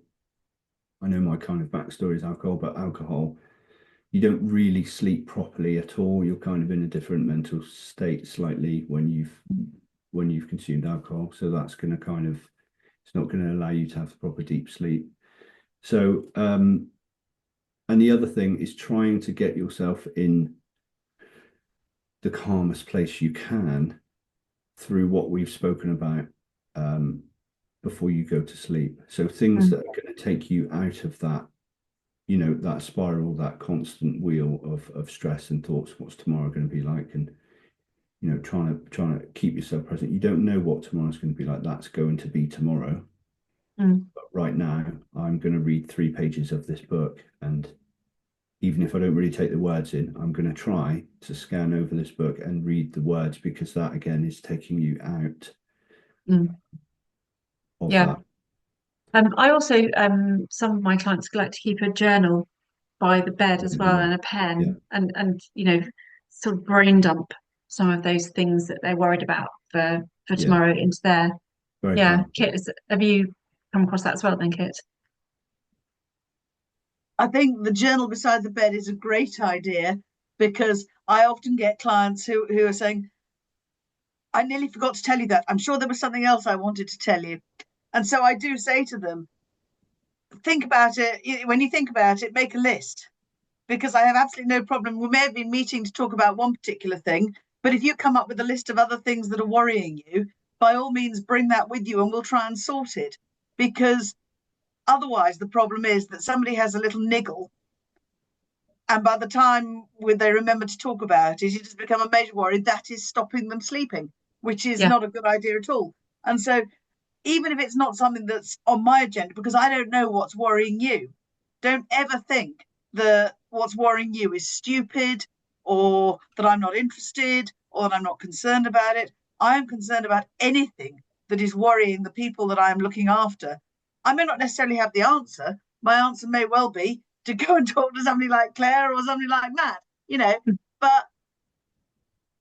[SPEAKER 3] I know my kind of backstory is alcohol, but alcohol, you don't really sleep properly at all. You're kind of in a different mental state slightly when you've consumed alcohol. So that's going to kind of it's not going to allow you to have proper deep sleep. So and the other thing is trying to get yourself in the calmest place you can through what we've spoken about um, before you go to sleep. So things
[SPEAKER 1] mm,
[SPEAKER 3] that are going to take you out of that spiral, that constant wheel of stress and thoughts. What's tomorrow going to be like? And trying to keep yourself present. You don't know what tomorrow's going to be like. That's going to be tomorrow.
[SPEAKER 1] mm,
[SPEAKER 3] But right now, I'm going to read 3 pages of this book, and even if I don't really take the words in, I'm going to try to scan over this book and read the words, because that again is taking you out
[SPEAKER 1] mm.
[SPEAKER 3] of
[SPEAKER 1] Yeah.
[SPEAKER 3] that.
[SPEAKER 1] I also some of my clients like to keep a journal by the bed as well
[SPEAKER 3] Yeah,
[SPEAKER 1] and a
[SPEAKER 3] yeah,
[SPEAKER 1] pen and sort of brain dump. some of those things that they're worried about for
[SPEAKER 3] Yeah,
[SPEAKER 1] tomorrow into there.
[SPEAKER 3] very
[SPEAKER 1] Yeah,
[SPEAKER 3] powerful.
[SPEAKER 1] Kit, have you come across that as well then, Kit?
[SPEAKER 2] I think the journal beside the bed is a great idea because I often get clients who are saying, I nearly forgot to tell you that. I'm sure there was something else I wanted to tell you. And so I do say to them, think about it. When you think about it, make a list because I have absolutely no problem. We may have been meeting to talk about one particular thing, but if you come up with a list of other things that are worrying you, by all means, bring that with you and we'll try and sort it. Because otherwise, the problem is that somebody has a little niggle. And by the time they remember to talk about it, it has become a major worry that is stopping them sleeping, which is
[SPEAKER 1] Yeah.
[SPEAKER 2] not a good idea at all. And so even if it's not something that's on my agenda, because I don't know what's worrying you, don't ever think that what's worrying you is stupid or that I'm not interested or that I'm not concerned about it. I am concerned about anything that is worrying the people that I am looking after. I may not necessarily have the answer. My answer may well be to go and talk to somebody like Claire or somebody like Matt, but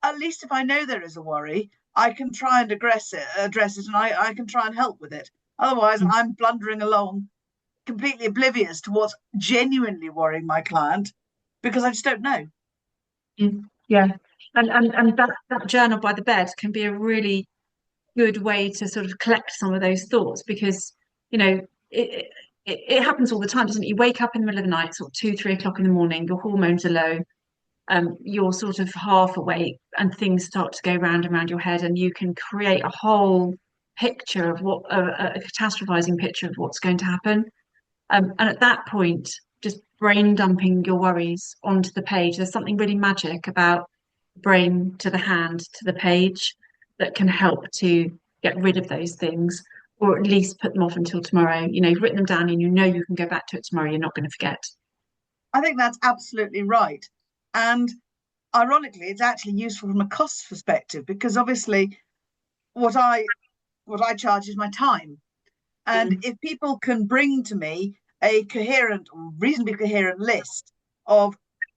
[SPEAKER 2] at least if I know there is a worry, I can try and address it, and I can try and help with it. Otherwise, I'm blundering along, completely oblivious to what's genuinely worrying my client because I just don't know.
[SPEAKER 1] Yeah. And that journal by the bed can be a really good way to sort of collect some of those thoughts because, you know, it happens all the time, doesn't it? You wake up in the middle of the night, sort of 2, 3 o'clock in the morning, your hormones are low, you're sort of half awake, and things start to go round and round your head, and you can create a whole picture of a catastrophizing picture of what's going to happen. And at that point, just brain dumping your worries onto the page. There's something really magic about brain to the hand to the page that can help to get rid of those things, or at least put them off until tomorrow. You've written them down and you know you can go back to it tomorrow. You're not going to forget.
[SPEAKER 2] I think that's absolutely right. And ironically, it's actually useful from a cost perspective because obviously what I what I charge is my time. And
[SPEAKER 1] Mm.
[SPEAKER 2] if people can bring to me a coherent, reasonably coherent list of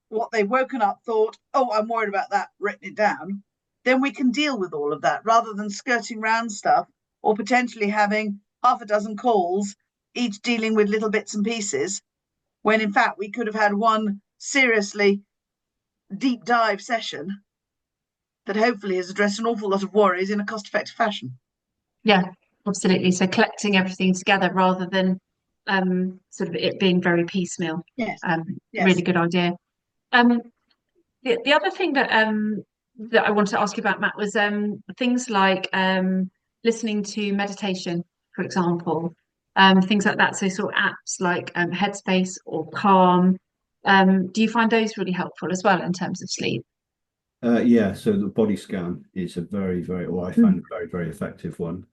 [SPEAKER 2] what they've woken up, thought, oh, I'm worried about that, written it down, then we can deal with all of that rather than skirting around stuff or potentially having half a dozen calls, each dealing with little bits and pieces, when in fact we could have had one seriously deep dive session that hopefully has addressed an awful lot of worries in a cost effective fashion.
[SPEAKER 1] Yeah, absolutely. So collecting everything together rather than sort of it being very piecemeal.
[SPEAKER 2] Yes,
[SPEAKER 1] Really
[SPEAKER 2] yes.
[SPEAKER 1] good idea. Um, the other thing that I wanted to ask you about, Matt, was things like listening to meditation, for example, things like that. So sort of apps like Headspace or Calm. Do you find those really helpful as well in terms of sleep?
[SPEAKER 3] Yeah, so the body scan is a very, very, or I
[SPEAKER 1] Mm.
[SPEAKER 3] find a very, very effective one.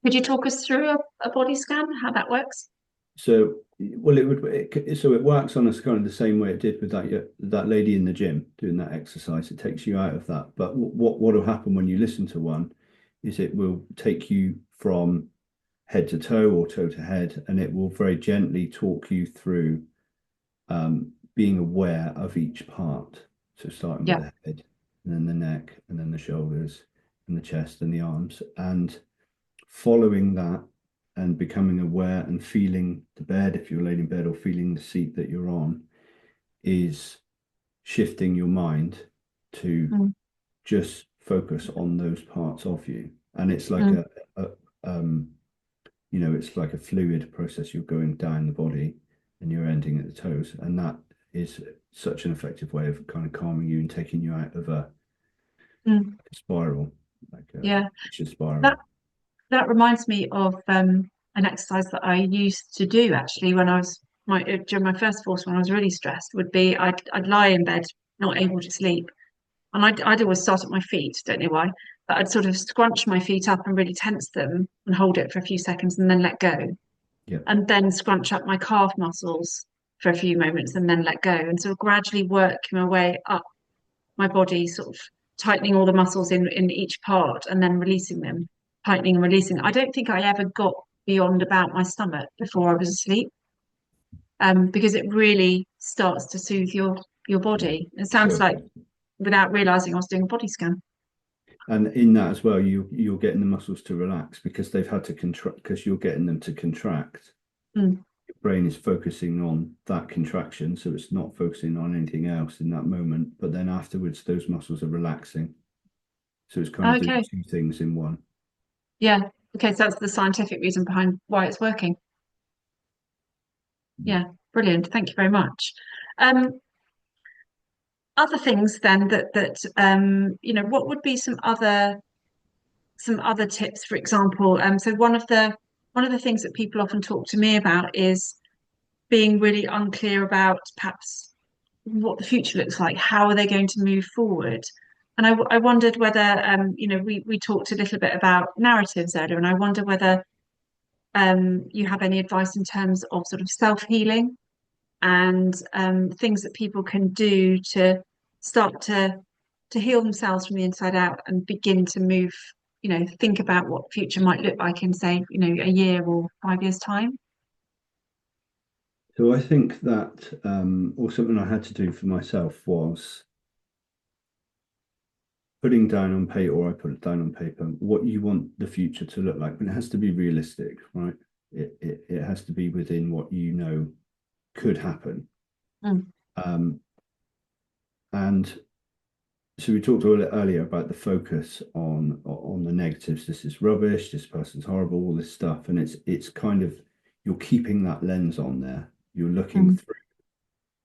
[SPEAKER 1] Could you talk us through a body scan, how that works?
[SPEAKER 3] So, well, so it works on us kind of the same way it did with that lady in the gym doing that exercise. It takes you out of that. But what will happen when you listen to one is it will take you from head to toe or toe to head, and it will very gently talk you through being aware of each part. So starting with
[SPEAKER 1] Yeah,
[SPEAKER 3] the head, and then the neck, and then the shoulders, and the chest, and the arms, and following that and becoming aware and feeling the bed if you're laying in bed or feeling the seat that you're on is shifting your mind to
[SPEAKER 1] mm,
[SPEAKER 3] just focus on those parts of you. And it's like
[SPEAKER 1] mm,
[SPEAKER 3] a it's like a fluid process. You're going down the body and you're ending at the toes. And that is such an effective way of kind of calming you and taking you out of a
[SPEAKER 1] mm.
[SPEAKER 3] spiral, like a
[SPEAKER 1] Yeah,
[SPEAKER 3] vicious
[SPEAKER 1] that
[SPEAKER 3] spiral.
[SPEAKER 1] that reminds me of an exercise that I used to do actually when I was during my first course when I was really stressed. Would be I'd lie in bed, not able to sleep, and I'd always start at my feet. Don't know why, but I'd sort of scrunch my feet up and really tense them and hold it for a few seconds and then let go,
[SPEAKER 3] Yeah.
[SPEAKER 1] and then scrunch up my calf muscles for a few moments and then let go, and sort of gradually work my way up my body, sort of tightening all the muscles in each part and then releasing them, tightening and releasing. I don't think I ever got beyond about my stomach before I was asleep, because it really starts to soothe your body. It sounds
[SPEAKER 3] So
[SPEAKER 1] like without realizing I was doing a body scan.
[SPEAKER 3] And in that as well, you're getting the muscles to relax because they've had to contract, because you're getting them to contract.
[SPEAKER 1] Mm.
[SPEAKER 3] Your brain is focusing on that contraction, so it's not focusing on anything else in that moment. But then afterwards, those muscles are relaxing. So it's kind of doing
[SPEAKER 1] Okay.
[SPEAKER 3] two things in one.
[SPEAKER 1] Yeah. Okay. So that's the scientific reason behind why it's working. Yeah. Brilliant. Thank you very much. Um, Other things then what would be some other tips, for example? So one of the things that people often talk to me about is being really unclear about perhaps what the future looks like. How are they going to move forward? And I wondered whether, we talked a little bit about narratives earlier, and I wonder whether you have any advice in terms of sort of self-healing and things that people can do to start to heal themselves from the inside out and begin to move, think about what future might look like in, say, a year or 5 years' time.
[SPEAKER 3] So I think that, or something I had to do for myself was putting down on paper, or I put it down on paper, what you want the future to look like. But it has to be realistic, right? It has to be within what you know could happen.
[SPEAKER 1] Mm,
[SPEAKER 3] Um, and so we talked earlier about the focus on the negatives. This is rubbish. This person's horrible. All this stuff, and it's kind of you're keeping that lens on there. You're looking
[SPEAKER 1] mm,
[SPEAKER 3] through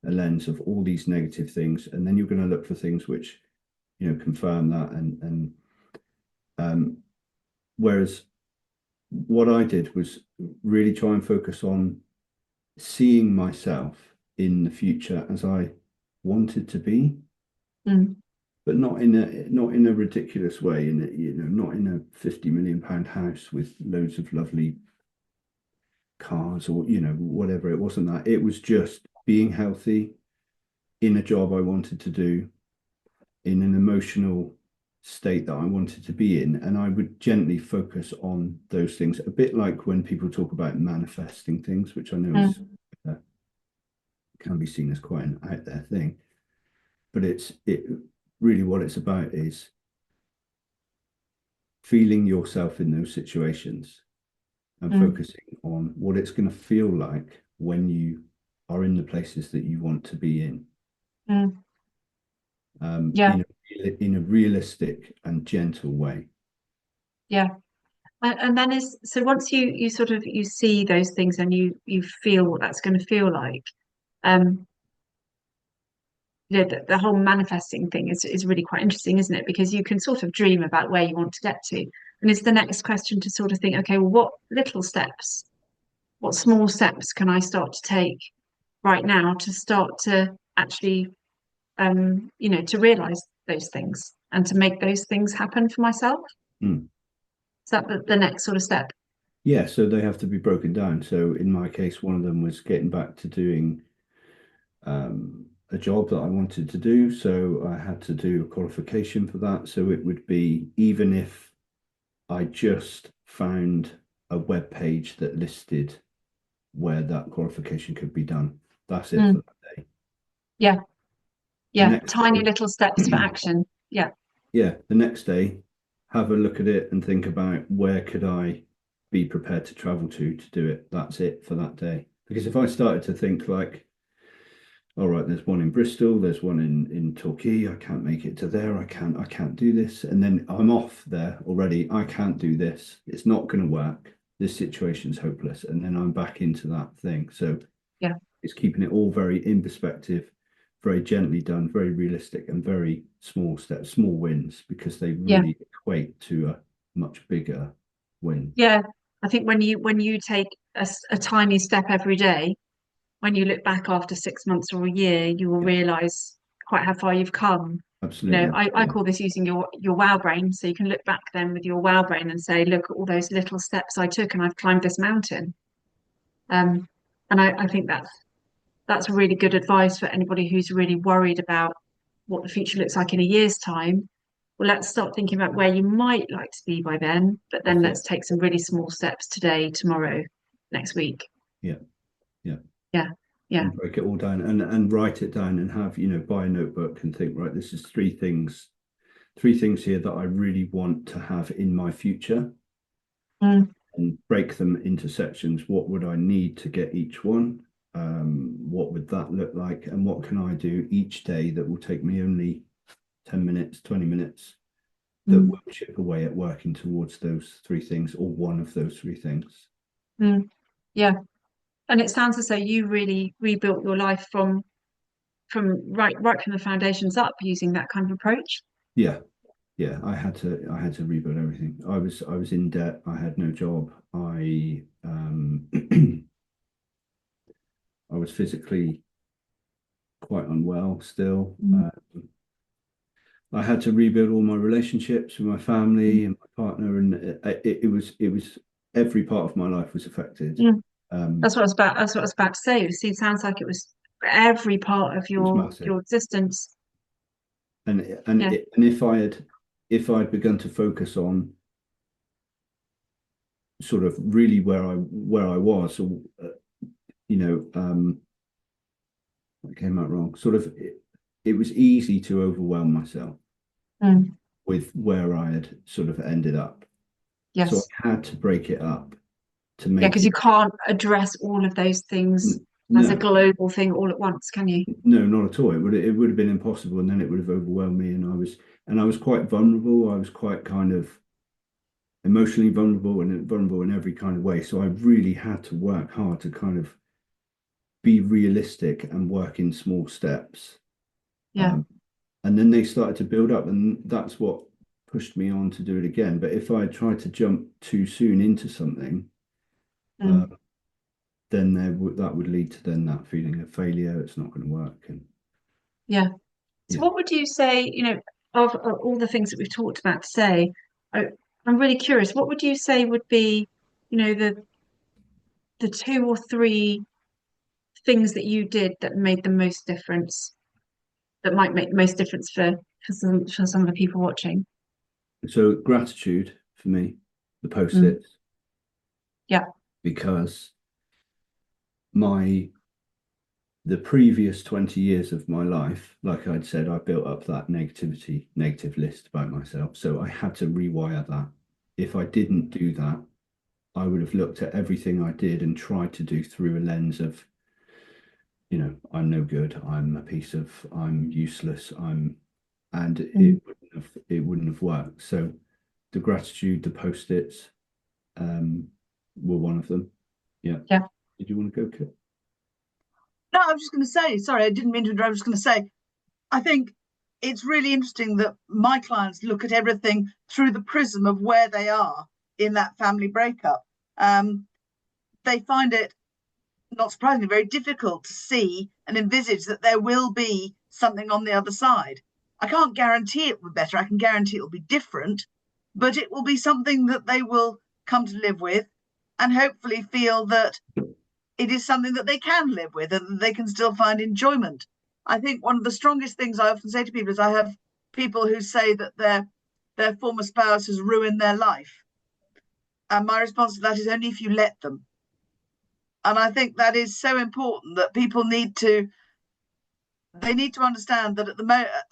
[SPEAKER 3] a lens of all these negative things, and then you're going to look for things which confirm that. And whereas what I did was really try and focus on seeing myself in the future as I wanted to be,
[SPEAKER 1] mm,
[SPEAKER 3] but not in a ridiculous way, not in a 50 million pound house with loads of lovely cars or whatever. It wasn't that. It was just being healthy in a job I wanted to do, in an emotional state that I wanted to be in. And I would gently focus on those things, a bit like when people talk about manifesting things, which I know is
[SPEAKER 1] mm,
[SPEAKER 3] uh, can be seen as quite an out there thing. But it really what it's about is feeling yourself in those situations and
[SPEAKER 1] mm,
[SPEAKER 3] focusing on what it's going to feel like when you are in the places that you want to be in,
[SPEAKER 1] mm.
[SPEAKER 3] um,
[SPEAKER 1] Yeah,
[SPEAKER 3] in in a realistic and gentle way.
[SPEAKER 1] yeah. And then is so once you sort of you see those things and you feel what that's going to feel like, um, the whole manifesting thing is really quite interesting, isn't it? Because you can sort of dream about where you want to get to. And it's the next question to sort of think, okay, well, what little steps, what small steps can I start to take right now to start to actually, to realize those things and to make those things happen for myself?
[SPEAKER 3] Mm.
[SPEAKER 1] Is that the next sort of step?
[SPEAKER 3] Yeah, so they have to be broken down. So in my case, one of them was getting back to doing a job that I wanted to do. So I had to do a qualification for that. So it would be, even if I just found a web page that listed where that qualification could be done, that's it for
[SPEAKER 1] Mm,
[SPEAKER 3] that day.
[SPEAKER 1] yeah,
[SPEAKER 3] The
[SPEAKER 1] yeah.
[SPEAKER 3] next
[SPEAKER 1] Tiny
[SPEAKER 3] day,
[SPEAKER 1] little steps for action. Yeah,
[SPEAKER 3] yeah, the next day, have a look at it and think about where could I be prepared to travel to do it. That's it for that day. Because if I started to think like, all right, there's one in Bristol, there's one in Torquay, I can't make it to there, I can't do this, and then I'm off there already. I can't do this. It's not going to work. This situation's hopeless, and then I'm back into that thing. So
[SPEAKER 1] yeah,
[SPEAKER 3] it's keeping it all very in perspective, very gently done, very realistic, and very small steps, small wins, because they
[SPEAKER 1] yeah.
[SPEAKER 3] really equate to a much bigger win.
[SPEAKER 1] Yeah, I think when you take a tiny step every day, when you look back after 6 months or a year, you will
[SPEAKER 3] Yeah,
[SPEAKER 1] realize quite how far you've come.
[SPEAKER 3] absolutely.
[SPEAKER 1] I
[SPEAKER 3] Yeah,
[SPEAKER 1] call this using your wow brain. So you can look back then with your wow brain and say, look at all those little steps I took and I've climbed this mountain. Um, and I think that's really good advice for anybody who's really worried about what the future looks like in a year's time. Well, let's start thinking about where you might like to be by then, but then
[SPEAKER 3] that's
[SPEAKER 1] let's
[SPEAKER 3] it.
[SPEAKER 1] take some really small steps today, tomorrow, next week.
[SPEAKER 3] Yeah, yeah.
[SPEAKER 1] Yeah. Yeah.
[SPEAKER 3] and break it all down and write it down and have, buy a notebook and think, right, this is three things here that I really want to have in my future,
[SPEAKER 1] Mm.
[SPEAKER 3] and break them into sections. What would I need to get each one? What would that look like? And what can I do each day that will take me only 10 minutes, 20 minutes, that
[SPEAKER 1] Mm.
[SPEAKER 3] will chip away at working towards those three things, or one of those three things.
[SPEAKER 1] Mm. Yeah. And it sounds as though you really rebuilt your life from from the foundations up using that kind of approach.
[SPEAKER 3] Yeah, yeah. I had to rebuild everything. I was in debt. I had no job. I was physically quite unwell still.
[SPEAKER 1] Mm.
[SPEAKER 3] I had to rebuild all my relationships with my
[SPEAKER 1] Mm.
[SPEAKER 3] family and my partner, and it was every part of my life was affected.
[SPEAKER 1] Mm.
[SPEAKER 3] Um,
[SPEAKER 1] That's what I was about to say. See, it sounds like it was every part of
[SPEAKER 3] it was massive,
[SPEAKER 1] your existence.
[SPEAKER 3] and and
[SPEAKER 1] Yeah.
[SPEAKER 3] and if I'd begun to focus on sort of really where I was, or you know, I came out wrong. Sort of, it was easy to overwhelm myself
[SPEAKER 1] Mm.
[SPEAKER 3] with where I had sort of ended up. So
[SPEAKER 1] Yes.
[SPEAKER 3] I had to break it up to
[SPEAKER 1] Yeah,
[SPEAKER 3] make
[SPEAKER 1] because
[SPEAKER 3] it.
[SPEAKER 1] you can't address all of those things as a
[SPEAKER 3] No,
[SPEAKER 1] global thing all at once, can you?
[SPEAKER 3] no, not at all. It would have been impossible, and then it would have overwhelmed me. And I was quite vulnerable. I was quite kind of emotionally vulnerable and vulnerable in every kind of way. So I really had to work hard to kind of be realistic and work in small steps.
[SPEAKER 1] Yeah.
[SPEAKER 3] Um, and then they started to build up, and that's what pushed me on to do it again. But if I tried to jump too soon into something, uh,
[SPEAKER 1] Mm.
[SPEAKER 3] then that would lead to then that feeling of failure. It's not going to work, and
[SPEAKER 1] Yeah. So
[SPEAKER 3] yeah.
[SPEAKER 1] what would you say, of all the things that we've talked about today, I, I'm really curious, what would you say would be, the two or three things that you did that made the most difference, that might make the most difference for some of the people watching?
[SPEAKER 3] So gratitude for me, the
[SPEAKER 1] Mm.
[SPEAKER 3] post-its,
[SPEAKER 1] Yeah.
[SPEAKER 3] because my the previous 20 years of my life, like I'd said, I built up that negative list about myself. So I had to rewire that. If I didn't do that, I would have looked at everything I did and tried to do through a lens of, I'm no good, I'm useless, and
[SPEAKER 1] Mm.
[SPEAKER 3] it wouldn't have worked. So the gratitude, the post-its, were one of them. Yeah.
[SPEAKER 1] Yeah.
[SPEAKER 3] Did you want to go, Kit?
[SPEAKER 2] No, I was just going to say, sorry, I didn't mean to interrupt. I was just going to say, I think it's really interesting that my clients look at everything through the prism of where they are in that family breakup. They find it, not surprisingly, very difficult to see and envisage that there will be something on the other side. I can't guarantee it will be better. I can guarantee it will be different, but it will be something that they will come to live with and hopefully feel that it is something that they can live with and that they can still find enjoyment. I think one of the strongest things I often say to people is I have people who say that their former spouse has ruined their life. And my response to that is only if you let them. And I think that is so important that people need to understand that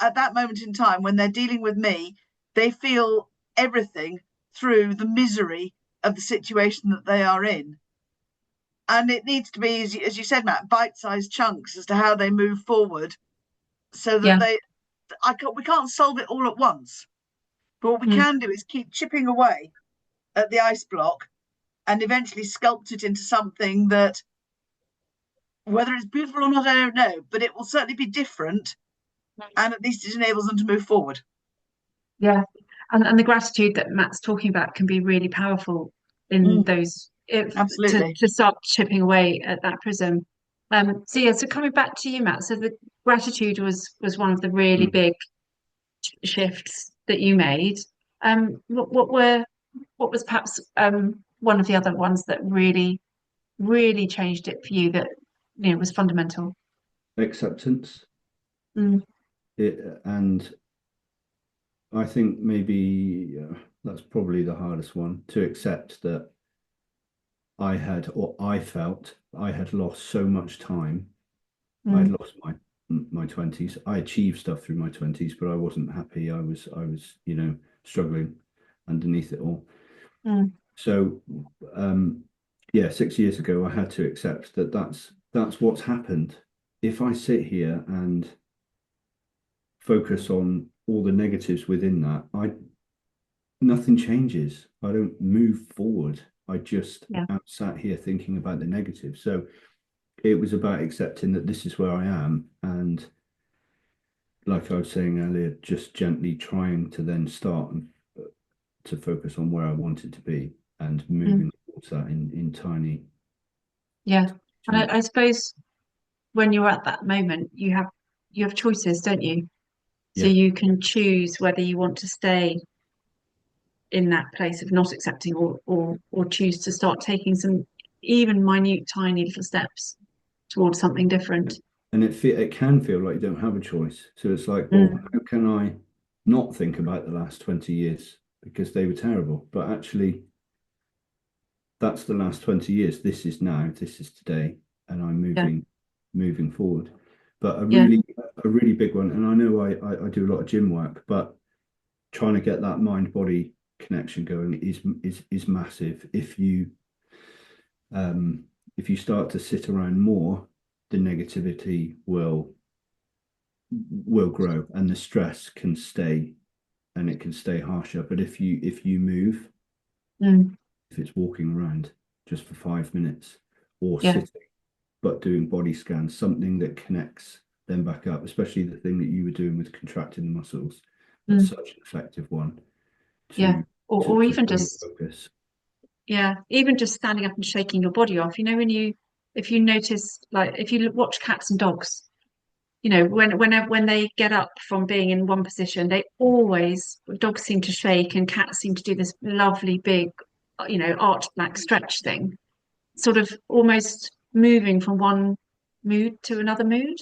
[SPEAKER 2] at that moment in time when they're dealing with me, they feel everything through the misery of the situation that they are in. And it needs to be, as you said, Matt, bite-sized chunks as to how they move forward, so that
[SPEAKER 1] Yeah.
[SPEAKER 2] we can't solve it all at once. But what we
[SPEAKER 1] Mm.
[SPEAKER 2] can do is keep chipping away at the ice block and eventually sculpt it into something that, whether it's beautiful or not, I don't know, but it will certainly be different, and at least it enables them to move forward.
[SPEAKER 1] Yeah. And the gratitude that Matt's talking about can be really powerful in
[SPEAKER 2] Mm,
[SPEAKER 1] those if
[SPEAKER 2] absolutely.
[SPEAKER 1] to start chipping away at that prism. So yeah, so coming back to you, Matt, so the gratitude was one of the really
[SPEAKER 3] Mm.
[SPEAKER 1] big shifts that you made. What was perhaps one of the other ones that really changed it for you, that was fundamental?
[SPEAKER 3] Acceptance.
[SPEAKER 1] Mm.
[SPEAKER 3] And I think maybe that's probably the hardest one, to accept that I felt I had lost so much time I'd
[SPEAKER 1] Mm,
[SPEAKER 3] lost my 20s. I achieved stuff through my 20s, but I wasn't happy. I was, struggling underneath it all.
[SPEAKER 1] mm,
[SPEAKER 3] So, yeah, 6 years ago, I had to accept that that's what's happened. If I sit here and focus on all the negatives within that, I nothing changes. I don't move forward. I just
[SPEAKER 1] yeah.
[SPEAKER 3] am sat here thinking about the negative. So it was about accepting that this is where I am, and like I was saying earlier, just gently trying to then start to focus on where I wanted to be and
[SPEAKER 1] Mm,
[SPEAKER 3] moving towards that in tiny
[SPEAKER 1] yeah. And
[SPEAKER 3] changes.
[SPEAKER 1] I suppose when you're at that moment, you have choices, don't you? So
[SPEAKER 3] Yeah,
[SPEAKER 1] you can choose whether you want to stay in that place of not accepting, or choose to start taking some even minute, tiny little steps towards something different.
[SPEAKER 3] and it can feel like you don't have a choice. So it's like, well,
[SPEAKER 1] Mm,
[SPEAKER 3] how can I not think about the last 20 years because they were terrible? But actually, that's the last 20 years. This is now, this is today, and I'm
[SPEAKER 1] yeah,
[SPEAKER 3] moving forward. But
[SPEAKER 1] yeah,
[SPEAKER 3] a really big one, and I know I do a lot of gym work, but trying to get that mind body connection going is massive. Um if you start to sit around more, the negativity will grow and the stress can stay, and it can stay harsher. But if you move,
[SPEAKER 1] mm,
[SPEAKER 3] if it's walking around just for 5 minutes or
[SPEAKER 1] yeah,
[SPEAKER 3] sitting but doing body scans, something that connects them back up, especially the thing that you were doing with contracting the muscles. That's
[SPEAKER 1] mm,
[SPEAKER 3] such an effective one
[SPEAKER 1] yeah.
[SPEAKER 3] to
[SPEAKER 1] Or
[SPEAKER 3] to
[SPEAKER 1] even
[SPEAKER 3] bring
[SPEAKER 1] just,
[SPEAKER 3] focus.
[SPEAKER 1] yeah, even just standing up and shaking your body off. If you notice, like if you watch cats and dogs, when they get up from being in one position, they always dogs seem to shake and cats seem to do this lovely big, arched back stretch thing, sort of almost moving from one mood to another mood,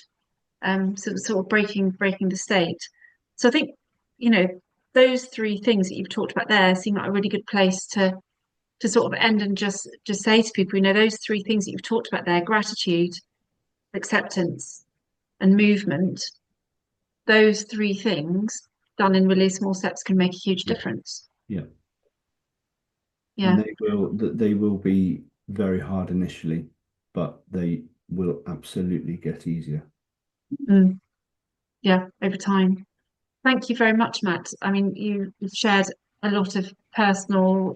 [SPEAKER 1] sort of breaking the state. So I think, you know, those three things that you've talked about there seem like a really good place to sort of end and just say to people, those three things that you've talked about there, gratitude, acceptance, and movement, those three things done in really small steps can make a huge
[SPEAKER 3] Yeah,
[SPEAKER 1] difference.
[SPEAKER 3] yeah. And
[SPEAKER 1] Yeah.
[SPEAKER 3] they will be very hard initially, but they will absolutely get easier.
[SPEAKER 1] Mm, yeah, over time. Thank you very much, Matt. I mean, you've shared a lot of your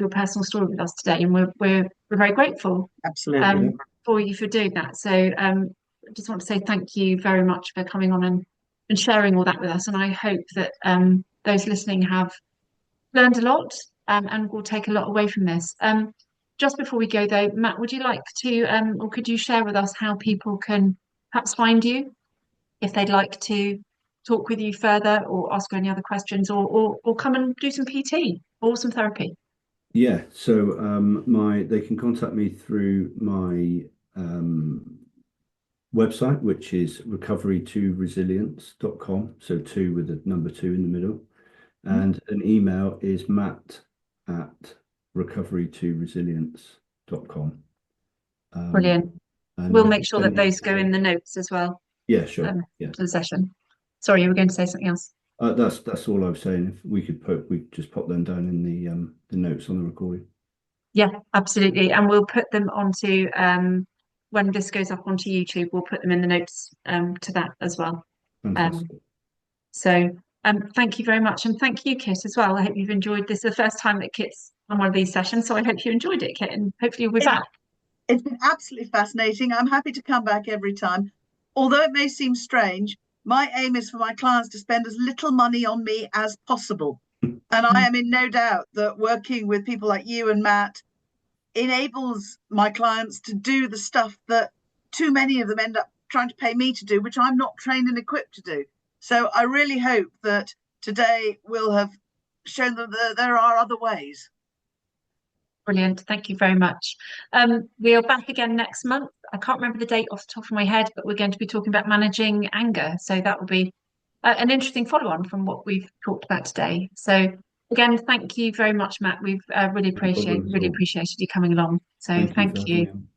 [SPEAKER 1] personal story with us today, and we're very grateful
[SPEAKER 2] Absolutely.
[SPEAKER 3] Yeah,
[SPEAKER 1] um, for you for doing that. So I just want to say thank you very much for coming on and sharing all that with us. And I hope that those listening have learned a lot, and will take a lot away from this. Just before we go, though, Matt, would you like to, or could you share with us how people can perhaps find you if they'd like to talk with you further or ask you any other questions, or come and do some PT or some therapy?
[SPEAKER 3] yeah. So my they can contact me through my website, which is recovery2resilience.com. So two with the number two in the middle.
[SPEAKER 1] Mhm.
[SPEAKER 3] And an email is matt at recovery2resilience.com. Um,
[SPEAKER 1] Brilliant.
[SPEAKER 3] and
[SPEAKER 1] We'll
[SPEAKER 3] I
[SPEAKER 1] make
[SPEAKER 3] can
[SPEAKER 1] sure
[SPEAKER 3] send
[SPEAKER 1] that
[SPEAKER 3] you,
[SPEAKER 1] those go in the notes as well,
[SPEAKER 3] yeah, sure.
[SPEAKER 1] um,
[SPEAKER 3] Yeah.
[SPEAKER 1] to the session. Sorry, you were going to say something else.
[SPEAKER 3] That's all I was saying. If we just pop them down in the notes on the recording.
[SPEAKER 1] Yeah, absolutely. And we'll put them onto when this goes up onto YouTube, we'll put them in the notes to that as well. Um,
[SPEAKER 3] Fantastic.
[SPEAKER 1] so thank you very much. And thank you, Kit, as well. I hope you've enjoyed this. The first time that Kit's on one of these sessions. So I hope you enjoyed it, Kit, and hopefully you'll be
[SPEAKER 2] It,
[SPEAKER 1] back.
[SPEAKER 2] it's been absolutely fascinating. I'm happy to come back every time. Although it may seem strange, my aim is for my clients to spend as little money on me as possible. And I
[SPEAKER 1] Mm,
[SPEAKER 2] am in no doubt that working with people like you and Matt enables my clients to do the stuff that too many of them end up trying to pay me to do, which I'm not trained and equipped to do. So I really hope that today will have shown them that there are other ways.
[SPEAKER 1] brilliant. Thank you very much. We are back again next month. I can't remember the date off the top of my head, but we're going to be talking about managing anger. So that will be an interesting follow-on from what we've talked about today. So again, thank you very much, Matt. We've
[SPEAKER 3] No problem at
[SPEAKER 1] really
[SPEAKER 3] all.
[SPEAKER 1] appreciated you coming along. So
[SPEAKER 3] Thank you for
[SPEAKER 1] thank
[SPEAKER 3] having
[SPEAKER 1] you.
[SPEAKER 3] me on.